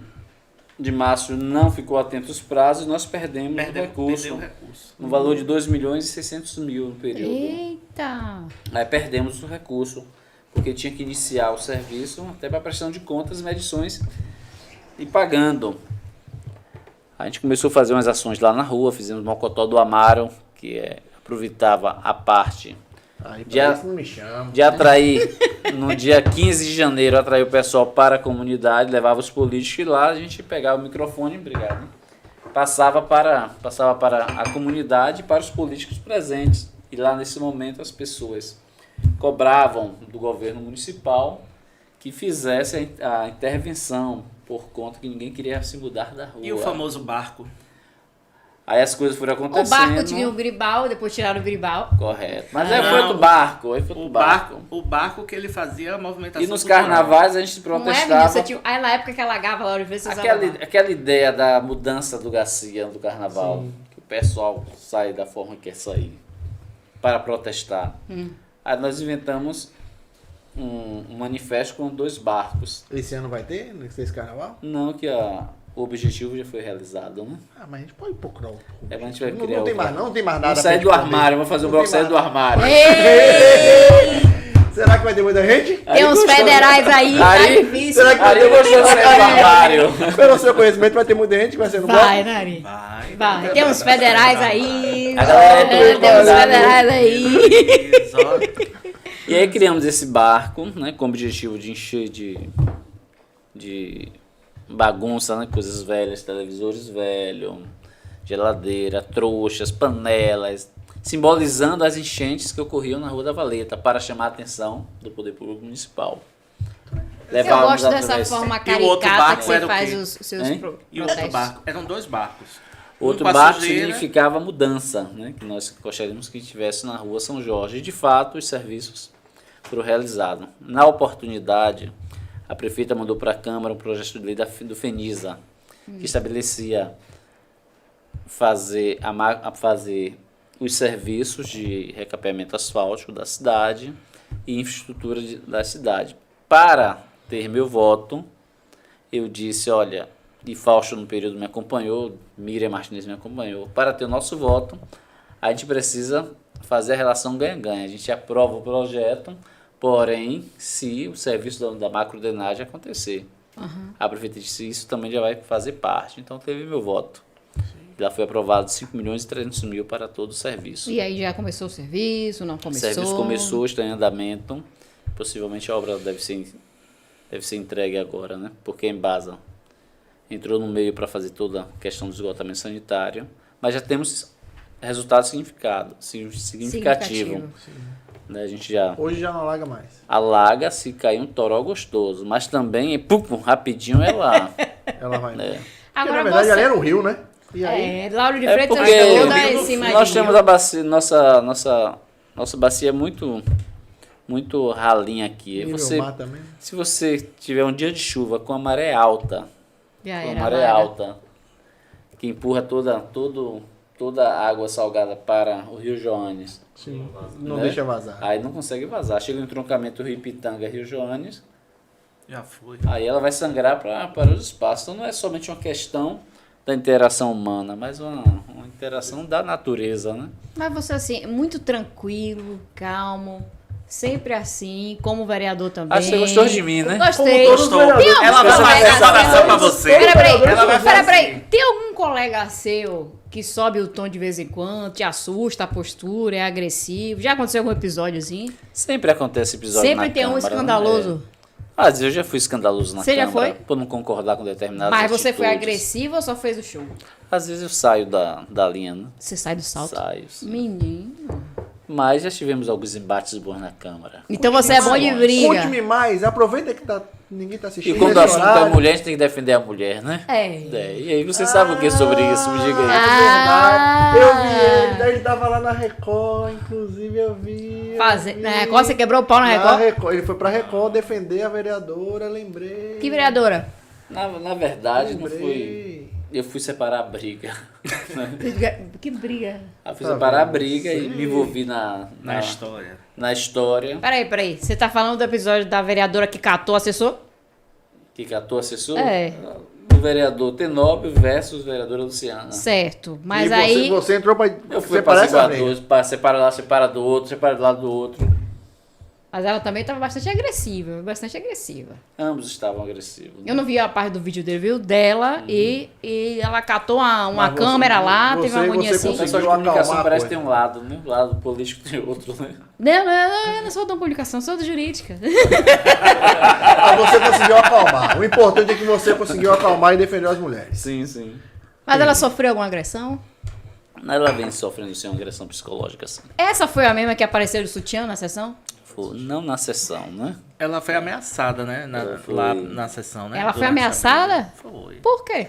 de Márcio não ficou atenta aos prazos e nós perdemos o recurso. Perdeu o recurso. No valor de 2.600.000 no período. Eita! Aí perdemos o recurso, porque tinha que iniciar o serviço até para prestação de contas, medições e pagando. A gente começou a fazer umas ações lá na rua, fizemos o Mocotó do Amaro, que aproveitava a parte Aí de, pra isso não me chama. de atrair, no dia 15 de janeiro, atrair o pessoal para a comunidade, levava os políticos e lá a gente pegava o microfone, obrigado, passava para a comunidade e para os políticos presentes. E lá nesse momento as pessoas cobravam do governo municipal que fizesse a intervenção por conta que ninguém queria se mudar da rua. E o famoso barco? Aí as coisas foram O acontecendo. barco tinha o gribal, depois tiraram o gribal. Correto. Mas Ah, aí foi outro barco. Aí foi outro barco. O barco que ele fazia a movimentação E nos cultural. carnavais a gente Não é, menino? protestava. Você tinha... Aí na época que alagava lá, vocês usavam Aquela ideia da mudança do Garcia do carnaval, Sim. que o pessoal sai da forma que quer sair para protestar. Aí nós inventamos um manifesto com 2 barcos. Esse ano vai ter, nesse carnaval? Não que o objetivo já foi realizado, né? Ah, mas a gente pode procurar outro. É, mas a gente vai Não, criar não tem outro. mais, não tem mais nada. Vamos pra sair gente do fazer. armário, vamos fazer um Não bloco tem sair mais do armário. Será que vai ter muita gente? Tem uns federais aí, tá Aí- difícil. Será que Ari gostou de sair do armário. Pelo seu conhecimento, vai ter muita gente que vai ser no Vai, bloco? Nari. Vai. Vai. Tem uns federais aí. A galera é tudo Tem uns convidada. federais aí. Isso, ó. E aí criamos esse barco, né, com o objetivo de encher de bagunça, né, coisas velhas, televisores velhos, geladeira, trouxas, panelas, simbolizando as enchentes que ocorriam na Rua da Valeta, para chamar a atenção do Poder Público Municipal. Eu gosto dessa forma E o outro caricata barco que você era o faz quê? os seus Hein? E o outro protestos. barco? Eram 2 barcos. Outro Um com a barco sujeira. significava mudança, né, que nós gostaríamos que estivesse na Rua São Jorge. E, de fato, os serviços foram realizados. Na oportunidade, a prefeita mandou para a Câmara um projeto de lei do FENISA, que estabelecia fazer os serviços de recapeamento asfáltico da cidade e infraestrutura da cidade. Para ter meu voto, eu disse, olha, e Fausto no período me acompanhou, Miriam Martinez me acompanhou, para ter o nosso voto, a gente precisa fazer a relação ganha-ganha. A gente aprova o projeto, porém, se o serviço da macrodrenagem acontecer. A prefeitura disse, isso também já vai fazer parte. Então, teve meu voto. Já foi aprovado 5.300.000 para todo o serviço. E aí já começou o serviço, não O começou? serviço começou, está em andamento. Possivelmente a obra deve ser entregue agora, né? Porque a Embasa entrou no meio para fazer toda a questão do esgotamento sanitário. Mas já temos resultado significativo. Né? A gente já Hoje já não alaga mais. alaga se cair um toró gostoso. Mas também, rapidinho é lá. Ela vai. né? Porque, Agora na verdade, você... ali era o rio, né? E aí, Lauro de É Freitas porque toda em cima nós de temos a bacia, nossa bacia é muito ralinha aqui. nível mar também. Se você tiver um dia de chuva com a maré alta, Já com a era, maré vaga. alta, que empurra toda a água salgada para o Rio Joanes, Sim. Não né? deixa vazar. Aí não consegue vazar. Chega no entroncamento do Rio Pitanga, Rio Joanes, Já foi. aí ela vai sangrar para os espaços. Então não é somente uma questão da interação humana, mas uma interação da natureza, né? Mas você, assim, muito tranquilo, calmo, sempre assim, como vereador também. Acho que você gostou de mim, né? Gostei. Como todos os vereadores. Tem algum Ela vai colega fazer uma oração seu- pra você. Peraí, Ela vai fazer peraí. Tem algum colega seu que sobe o tom de vez em quando, te assusta a postura, é agressivo? Já aconteceu algum episódiozinho? Sempre acontece episódio Sempre na tem um Câmara, escandaloso. né? Às vezes eu já fui escandaloso na Você já Câmara, foi? por não concordar com determinadas Mas você foi atitudes. agressivo ou só fez o show? Às vezes eu saio da linha, né? Você sai do salto? Saio, sim. Menino. Mas já tivemos alguns embates bons na Câmara. Então você é bom de briga. Conte-me mais. Aproveita que ninguém tá E assistindo. quando o nesse assunto é horário. mulher, a gente tem que defender a mulher, né? É. E aí você sabe o que sobre isso? Me diga aí. Ah. Verdade. Eu vi ele. Daí ele tava lá na Record, inclusive eu vi. Na Record, você quebrou o pau na Record? Ele foi pra Record defender a vereadora, lembrei. Que vereadora? Na verdade, não Lembrei. fui... Eu fui separar a briga. Que briga. Eu fui Tá separar a vendo? briga e Sim. me envolvi na história. história. Peraí. Você tá falando do episódio da vereadora que catou o assessor? Que catou assessor? É. Do vereador Tenóbio versus vereadora Luciana. Certo. Mas E aí. Você entrou pra Eu fui separar essa briga. apaziguador, para separar lá, separa do outro, separa do lado do outro. Mas ela também tava bastante agressiva. Ambos estavam agressivos. Eu não vi a parte do vídeo dele, viu? Dela e ela catou uma Mas você- câmera lá, teve uma você agonia assim. O conseguiu pessoal de comunicação acalmar a parece que coisa. tem um lado, né? O lado político tem outro, né? Eu não sou da comunicação, sou da jurídica. Mas você conseguiu acalmar. O importante é que você conseguiu acalmar e defender as mulheres. Sim, sim. Mas ela sofreu alguma agressão? Ela vem sofrendo sim, uma agressão psicológica, assim. Essa foi a mesma que apareceu de sutiã na sessão? Não na sessão, né? Ela foi ameaçada, né? Foi. Lá na sessão, né? Ela foi Durante a ameaçada? briga. Foi. Por quê?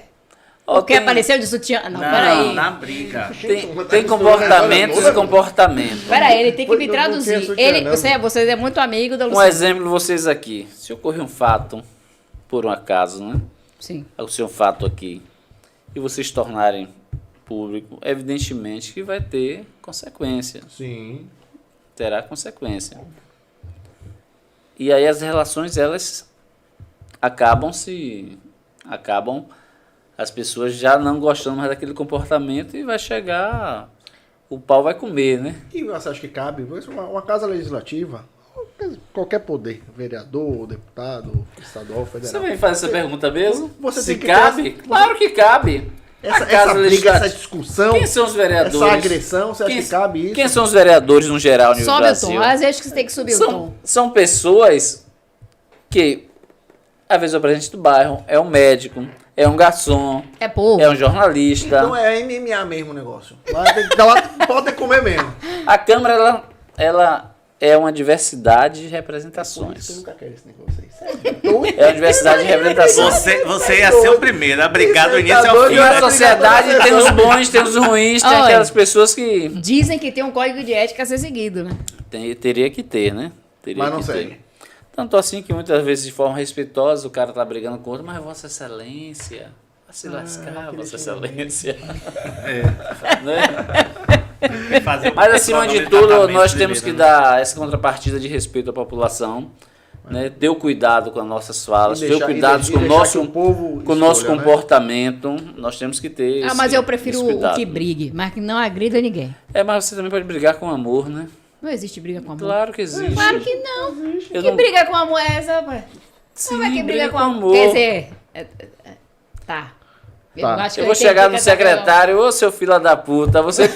Ó, Porque tem- apareceu de sutiã? Não, Não, peraí. na briga. Tem comportamentos e comportamentos. Peraí, ele tem que Foi- me não tinha traduzir. sutiã, não. Você é muito amigo da Um Luciana. exemplo, vocês aqui. Se ocorrer um fato, por um acaso, né? Sim. Ocorrer um fato aqui, e vocês tornarem público, evidentemente que vai ter consequência. Sim. Terá consequência. E aí as relações, elas acabam as pessoas já não gostando mais daquele comportamento e vai chegar, o pau vai comer, né? E você acha que cabe? Uma casa legislativa, qualquer poder, vereador, deputado, estadual, Você federal. vem fazer essa pergunta mesmo? Você Se tem que cabe? ter- Claro que cabe. Essa A casa briga, legislativa- essa discussão, Quem são os vereadores? essa agressão, você acha que cabe isso? Quem são os vereadores no geral no Sobe o Brasil? tom. Às vezes que você tem que subir o tom. São pessoas que, às vezes, é o presidente do bairro, é um médico, é um garçom, É povo. é um jornalista. Então é MMA mesmo o negócio. Lá tem que dar lá, pode ter que comer mesmo. A Câmara, ela é uma diversidade de Você representações. nunca quer esse negócio aí. Você é doido? É uma diversidade de representações. Você ia ser o primeiro a brigar do início ao Isso fim. é E na doido. sociedade tem os bons, tem os ruins, tem Olha. aquelas pessoas que Dizem que tem um código de ética a ser seguido, né? teria que ter, né? Teria Mas não que segue. ter. Tanto assim que muitas vezes, de forma respeitosa, o cara tá brigando com o outro, mas Vossa Excelência, vai se lascar, Vossa Excelência. Né? Fazer Mas o acima de tratamento tudo, nós primeiro, temos que né? dar essa contrapartida de respeito à população. né? Deu cuidado com as nossas falas, E deixar- deu cuidado e com o deixar nosso, que o povo com o nosso escolha, né? comportamento. Nós temos que ter Ah, mas esse- eu prefiro esse o cuidado. que brigue, mas que não agrida ninguém. Mas você também pode brigar com amor, né? Não existe briga com amor. Claro que existe. Claro que não. Eu Que não- briga com amor é essa, rapaz? Sim, Como é que briga com amor. amor? Quer dizer, tá. Tá. acho que Eu vou entendi chegar o no que você tá querendo. secretário, ô seu filho da puta, você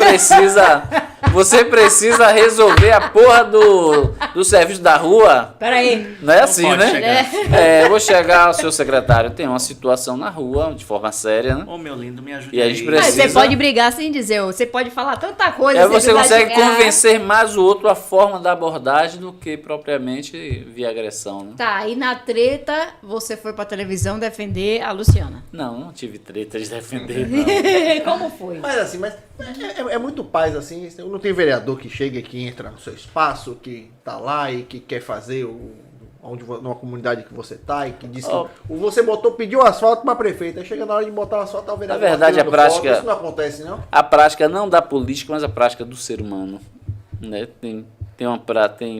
precisa resolver a porra do serviço da rua. Peraí. Não é Não assim, pode né? chegar. Eu vou chegar, seu secretário, tem uma situação na rua, de forma séria, né? Ô, meu lindo, me ajude E a gente aí. Mas precisa- você pode brigar sem dizer, você pode falar tanta coisa. Aí sem você precisar consegue chegar. convencer mais o outro a forma da abordagem do que propriamente via agressão, né? Tá, e na treta, você foi pra televisão defender a Luciana. Não tive treta de defender, não. Como foi? Mas assim, é muito paz assim. Não tem vereador que chega e que entra no seu espaço, que tá lá e que quer fazer numa comunidade que você tá e que diz que você pediu asfalto pra prefeita, aí chega na hora de botar o asfalto, tá o vereador Na verdade, tirando a prática- foto. Isso não acontece, não? A prática não da política, mas a prática do ser humano, né? Tem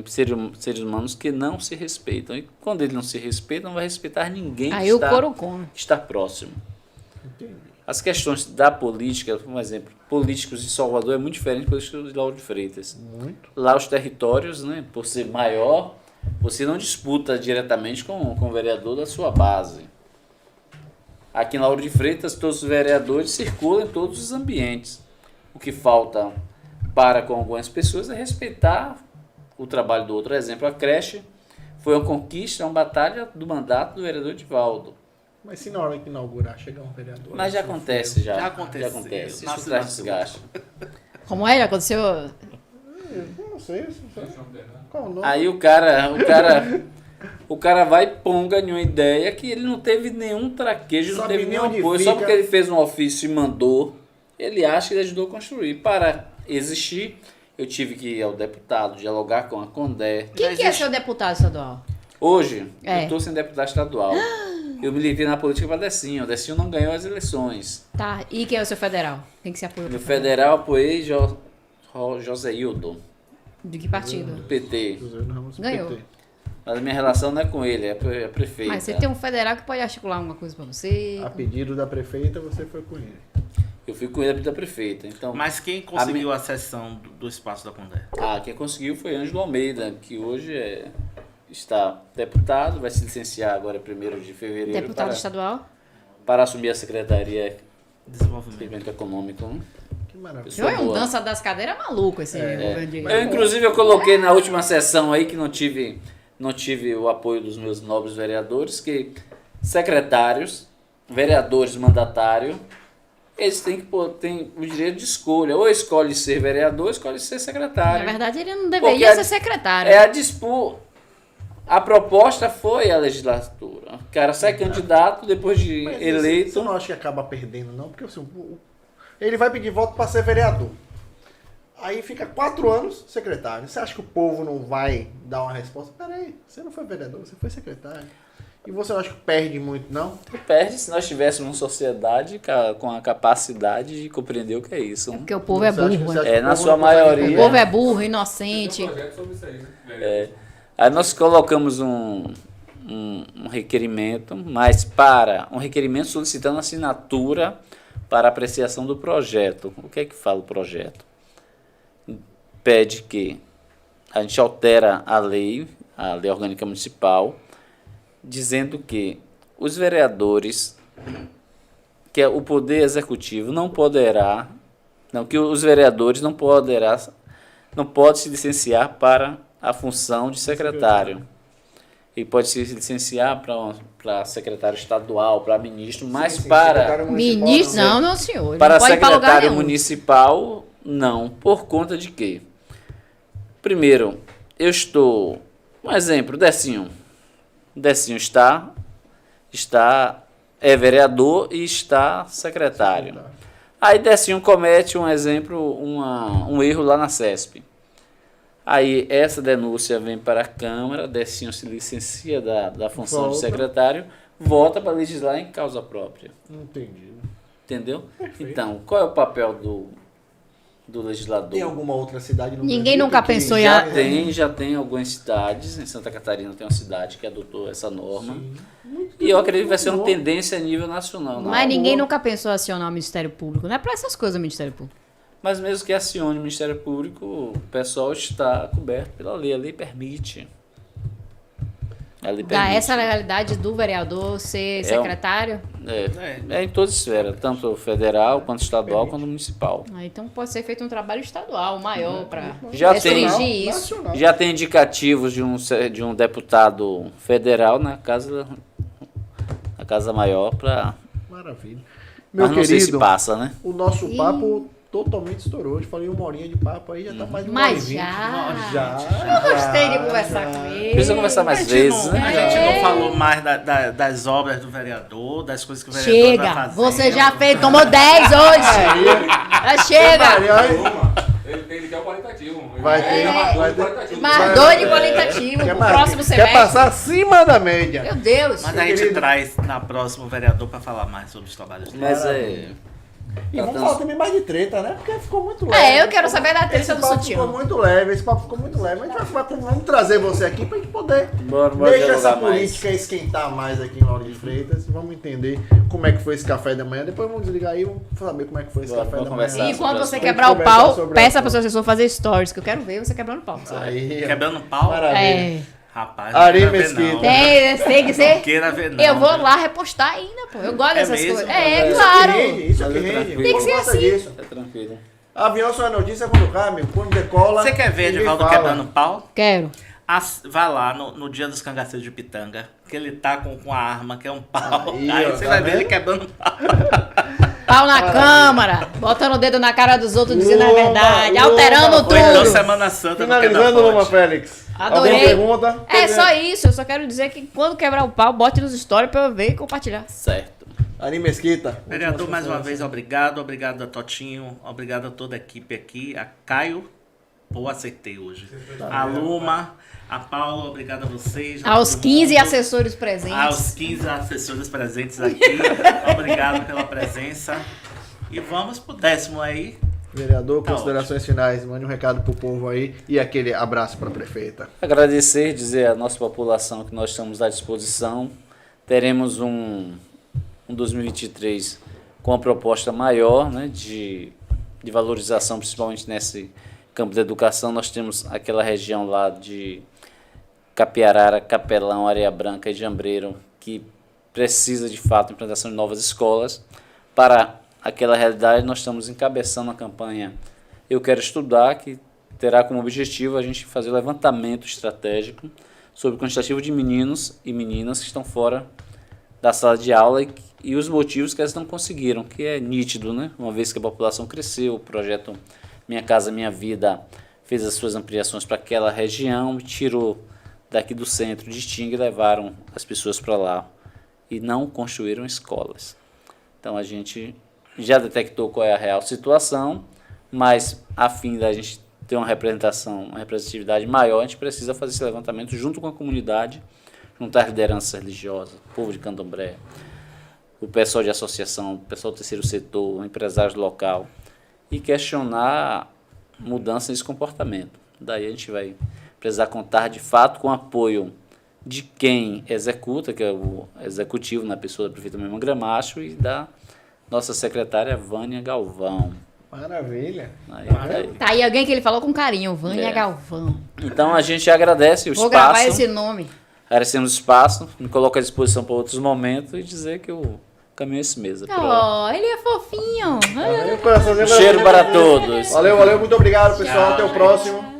seres humanos que não se respeitam. E quando ele não se respeita, não vai respeitar ninguém Aí que o couro come. está próximo. Entendi. As questões da política, um exemplo, políticos de Salvador é muito diferente dos políticos de Lauro de Freitas. Muito. Lá os territórios, né, por ser maior, você não disputa diretamente com o vereador da sua base. Aqui em Lauro de Freitas, todos os vereadores circulam em todos os ambientes. O que falta para com algumas pessoas é respeitar o trabalho do outro. Exemplo, a creche foi uma conquista, uma batalha do mandato do vereador Divaldo. Mas se na hora que inaugurar chegar um vereador... Mas já acontece, já. Já aconteceu. acontece. Nasce Isso traz na desgaste. Como é? Já aconteceu? Não sei. Qual o nome? Aí o cara vai e ponga em uma ideia que ele não teve nenhum traquejo, não Sabe teve nem nenhum onde apoio. fica. Só porque ele fez um ofício e mandou, ele acha que ele ajudou a construir. Para existir, eu tive que ir ao deputado, dialogar com a Condé. Quem que é seu deputado estadual? Hoje, É. eu estou sendo deputado estadual. Eu militei na política para Decinho. O Decinho não ganhou as eleições. Tá, e quem é o seu federal? Quem que se apoiou? No federal, apoiei José Hildo, De que partido? do PT. José Ramos Ganhou. PT. Mas a minha relação não é com ele, é a prefeita. Mas você tem um federal que pode articular alguma coisa pra você. A pedido da prefeita, você foi com ele. Eu fui com ele da prefeita. Então, Mas quem conseguiu a cessão do espaço da Condé? quem conseguiu foi Ângelo Almeida, que hoje está deputado, vai se licenciar agora 1º de fevereiro Deputado estadual? para assumir a Secretaria de Desenvolvimento. Desenvolvimento Econômico. Né? Que maravilha. Pessoa Foi um boa. dança das cadeiras maluco esse governo de... Inclusive, eu coloquei na última sessão aí que não tive o apoio dos meus nobres vereadores, que secretários, vereadores mandatários, eles têm o direito de escolha. Ou escolhe ser vereador, ou escolhe ser Na secretário. verdade, ele não Porque deveria ser secretário. É a disputa. A proposta foi a legislatura. O cara sai candidato depois de Mas eleito. Você não acha que acaba perdendo, não? Porque assim, ele vai pedir voto para ser vereador. Aí fica 4 anos secretário. Você acha que o povo não vai dar uma resposta? Peraí, você não foi vereador, você foi secretário. E você não acha que perde muito, não? Perde se nós tivéssemos uma sociedade com a capacidade de compreender o que é isso. Né? Porque o povo é Você acha que- burro. você acha né? que o Na povo sua não consegue maioria. O entender? povo é burro, inocente. Aí nós colocamos um requerimento, mas para um requerimento solicitando assinatura para apreciação do projeto. O que é que fala o projeto? Pede que a gente altera a lei orgânica municipal, dizendo que os vereadores, que é o poder executivo, que os vereadores não podem se licenciar para a função de secretário. Ele pode se licenciar para secretário estadual, para ministro, mas Sim, para secretário municipal, Ministro, não, senhor. Ele para não pode ir pra lugar secretário nenhum. municipal, não. Por conta de quê? Primeiro, um exemplo, Decinho. Decinho é vereador e está secretário. Aí Decinho comete um erro lá na CESP. Aí essa denúncia vem para a Câmara, Decinho se licencia da função de Volta. secretário, volta para legislar em causa própria. Entendi. Entendeu? Então, qual é o papel do legislador. Tem alguma outra cidade no Ninguém Brasil nunca que pensou em Já tem algumas cidades, em Santa Catarina tem uma cidade que adotou essa norma. E eu acredito que vai ser uma tendência a nível nacional. Mas ninguém nunca pensou em acionar o Ministério Público. Não é pra essas coisas o Ministério Público. Mas mesmo que acione o Ministério Público, o pessoal está coberto pela lei. A lei permite. Dá essa legalidade do vereador ser secretário? É em toda esfera, tanto federal, quanto estadual, quanto municipal. Então pode ser feito um trabalho estadual maior para Já restringir isso. Já tem indicativos de um deputado federal na Casa Maior para... Maravilha. Mas não sei se passa, né? O nosso papo totalmente estourou. Eu falei 1 horinha de papo aí, já tá mais de 1 hora e 20. Já. Eu gostei de conversar com ele. Precisa conversar mais vezes, né? A gente não falou mais das obras do vereador, das coisas que o vereador vai fazer. Você já fez, tomou 10 hoje. Chega. Ele quer o qualitativo. Vai ter. Mais 2 de qualitativo pro próximo semestre. Quer passar acima da média. Meu Deus. Mas a gente traz na próxima o vereador para falar mais sobre os trabalhos dele. Mas E vamos falar também mais de treta, né? Porque ficou muito leve. Eu quero saber da treta do sutiã. Ficou muito leve, esse papo ficou muito leve. A gente vamos trazer você aqui pra gente poder Bora deixar essa mais. política esquentar mais aqui em Lauro de Freitas. Vamos entender como é que foi esse café da manhã. Depois vamos desligar aí e vamos saber como é que foi esse café da manhã. conversar. E quando você sobre quebrar o conversar pau, sobre peça a para seu assessor fazer stories, que eu quero ver você quebrando o pau. Aí, Quebrando pau? maravilha. Rapaz, Ari não queira ver, Mesquita. não. Tem que ser. Não queira ver, não. Eu vou lá repostar ainda, pô. Eu gosto dessas mesmo? coisas. Isso Claro. que rende, isso que Mas é rende. tranquilo. Tem que ser Gosta assim. disso. É tranquilo. Avião só é notícia quando cai, meu. Quando decola. Você quer ver ninguém Edivaldo fala. quebrando pau? Quero. Vai lá no dia dos cangaceiros de Pitanga, que ele tá com a arma, que é um pau. Aí, Aí ó, você tá vai ver vendo? ele quebrando pau. Pau na câmara, botando o dedo na cara dos outros, dizendo a Luma, verdade, Luma, alterando Ou então tudo. Semana Santa no Finalizando, Luma quebra-ponte. Félix. Adorei. Alguma pergunta? É só isso, eu só quero dizer que quando quebrar o pau, bote nos stories pra eu ver e compartilhar. Certo. Ari Mesquita. Vereador, mais uma vez, obrigado. Obrigado a Totinho. Obrigado a toda a equipe aqui. A Caio. Pô, acertei hoje. A Luma. A Paula, obrigado a vocês. a Aos todo 15 mundo. assessores presentes. Aos 15 assessores presentes aqui. Obrigado pela presença. E vamos pro 10º aí. Vereador, Tá considerações finais. Mande um recado pro povo aí e aquele abraço pra prefeita. Agradecer, dizer à nossa população que nós estamos à disposição. Teremos um 2023 com uma proposta maior, né, de valorização, principalmente nesse campo da educação. Nós temos aquela região lá de Capiarara, Capelão, Areia Branca e Jambreiro, que precisa de fato de implantação de novas escolas. Para aquela realidade, nós estamos encabeçando a campanha Eu Quero Estudar, que terá como objetivo a gente fazer o levantamento estratégico sobre o quantitativo de meninos e meninas que estão fora da sala de aula e os motivos que elas não conseguiram, que é nítido, né? Uma vez que a população cresceu, o projeto Minha Casa Minha Vida fez as suas ampliações para aquela região, tirou daqui do centro de Tinga e levaram as pessoas para lá e não construíram escolas. Então a gente já detectou qual é a real situação, mas a fim da gente ter uma representatividade maior, a gente precisa fazer esse levantamento junto com a comunidade, juntar lideranças religiosas, o povo de Candomblé, o pessoal de associação, o pessoal do terceiro setor, empresários local, e questionar mudança nesse comportamento. Daí a gente vai precisar contar de fato com o apoio de quem executa, que é o executivo na pessoa da prefeita Mema Gramacho, e da nossa secretária Vânia Galvão. Maravilha. Tá aí alguém que ele falou com carinho, Vânia É. Galvão. Então a gente agradece o Vou espaço, gravar esse nome. agradecemos o espaço, me coloca à disposição para outros momentos e dizer que o caminho é esse mesmo. Oh, ele é fofinho. Valeu, coraçãozinho, Um cheiro para todos. Valeu, muito obrigado, pessoal. Tchau, Até o gente. próximo.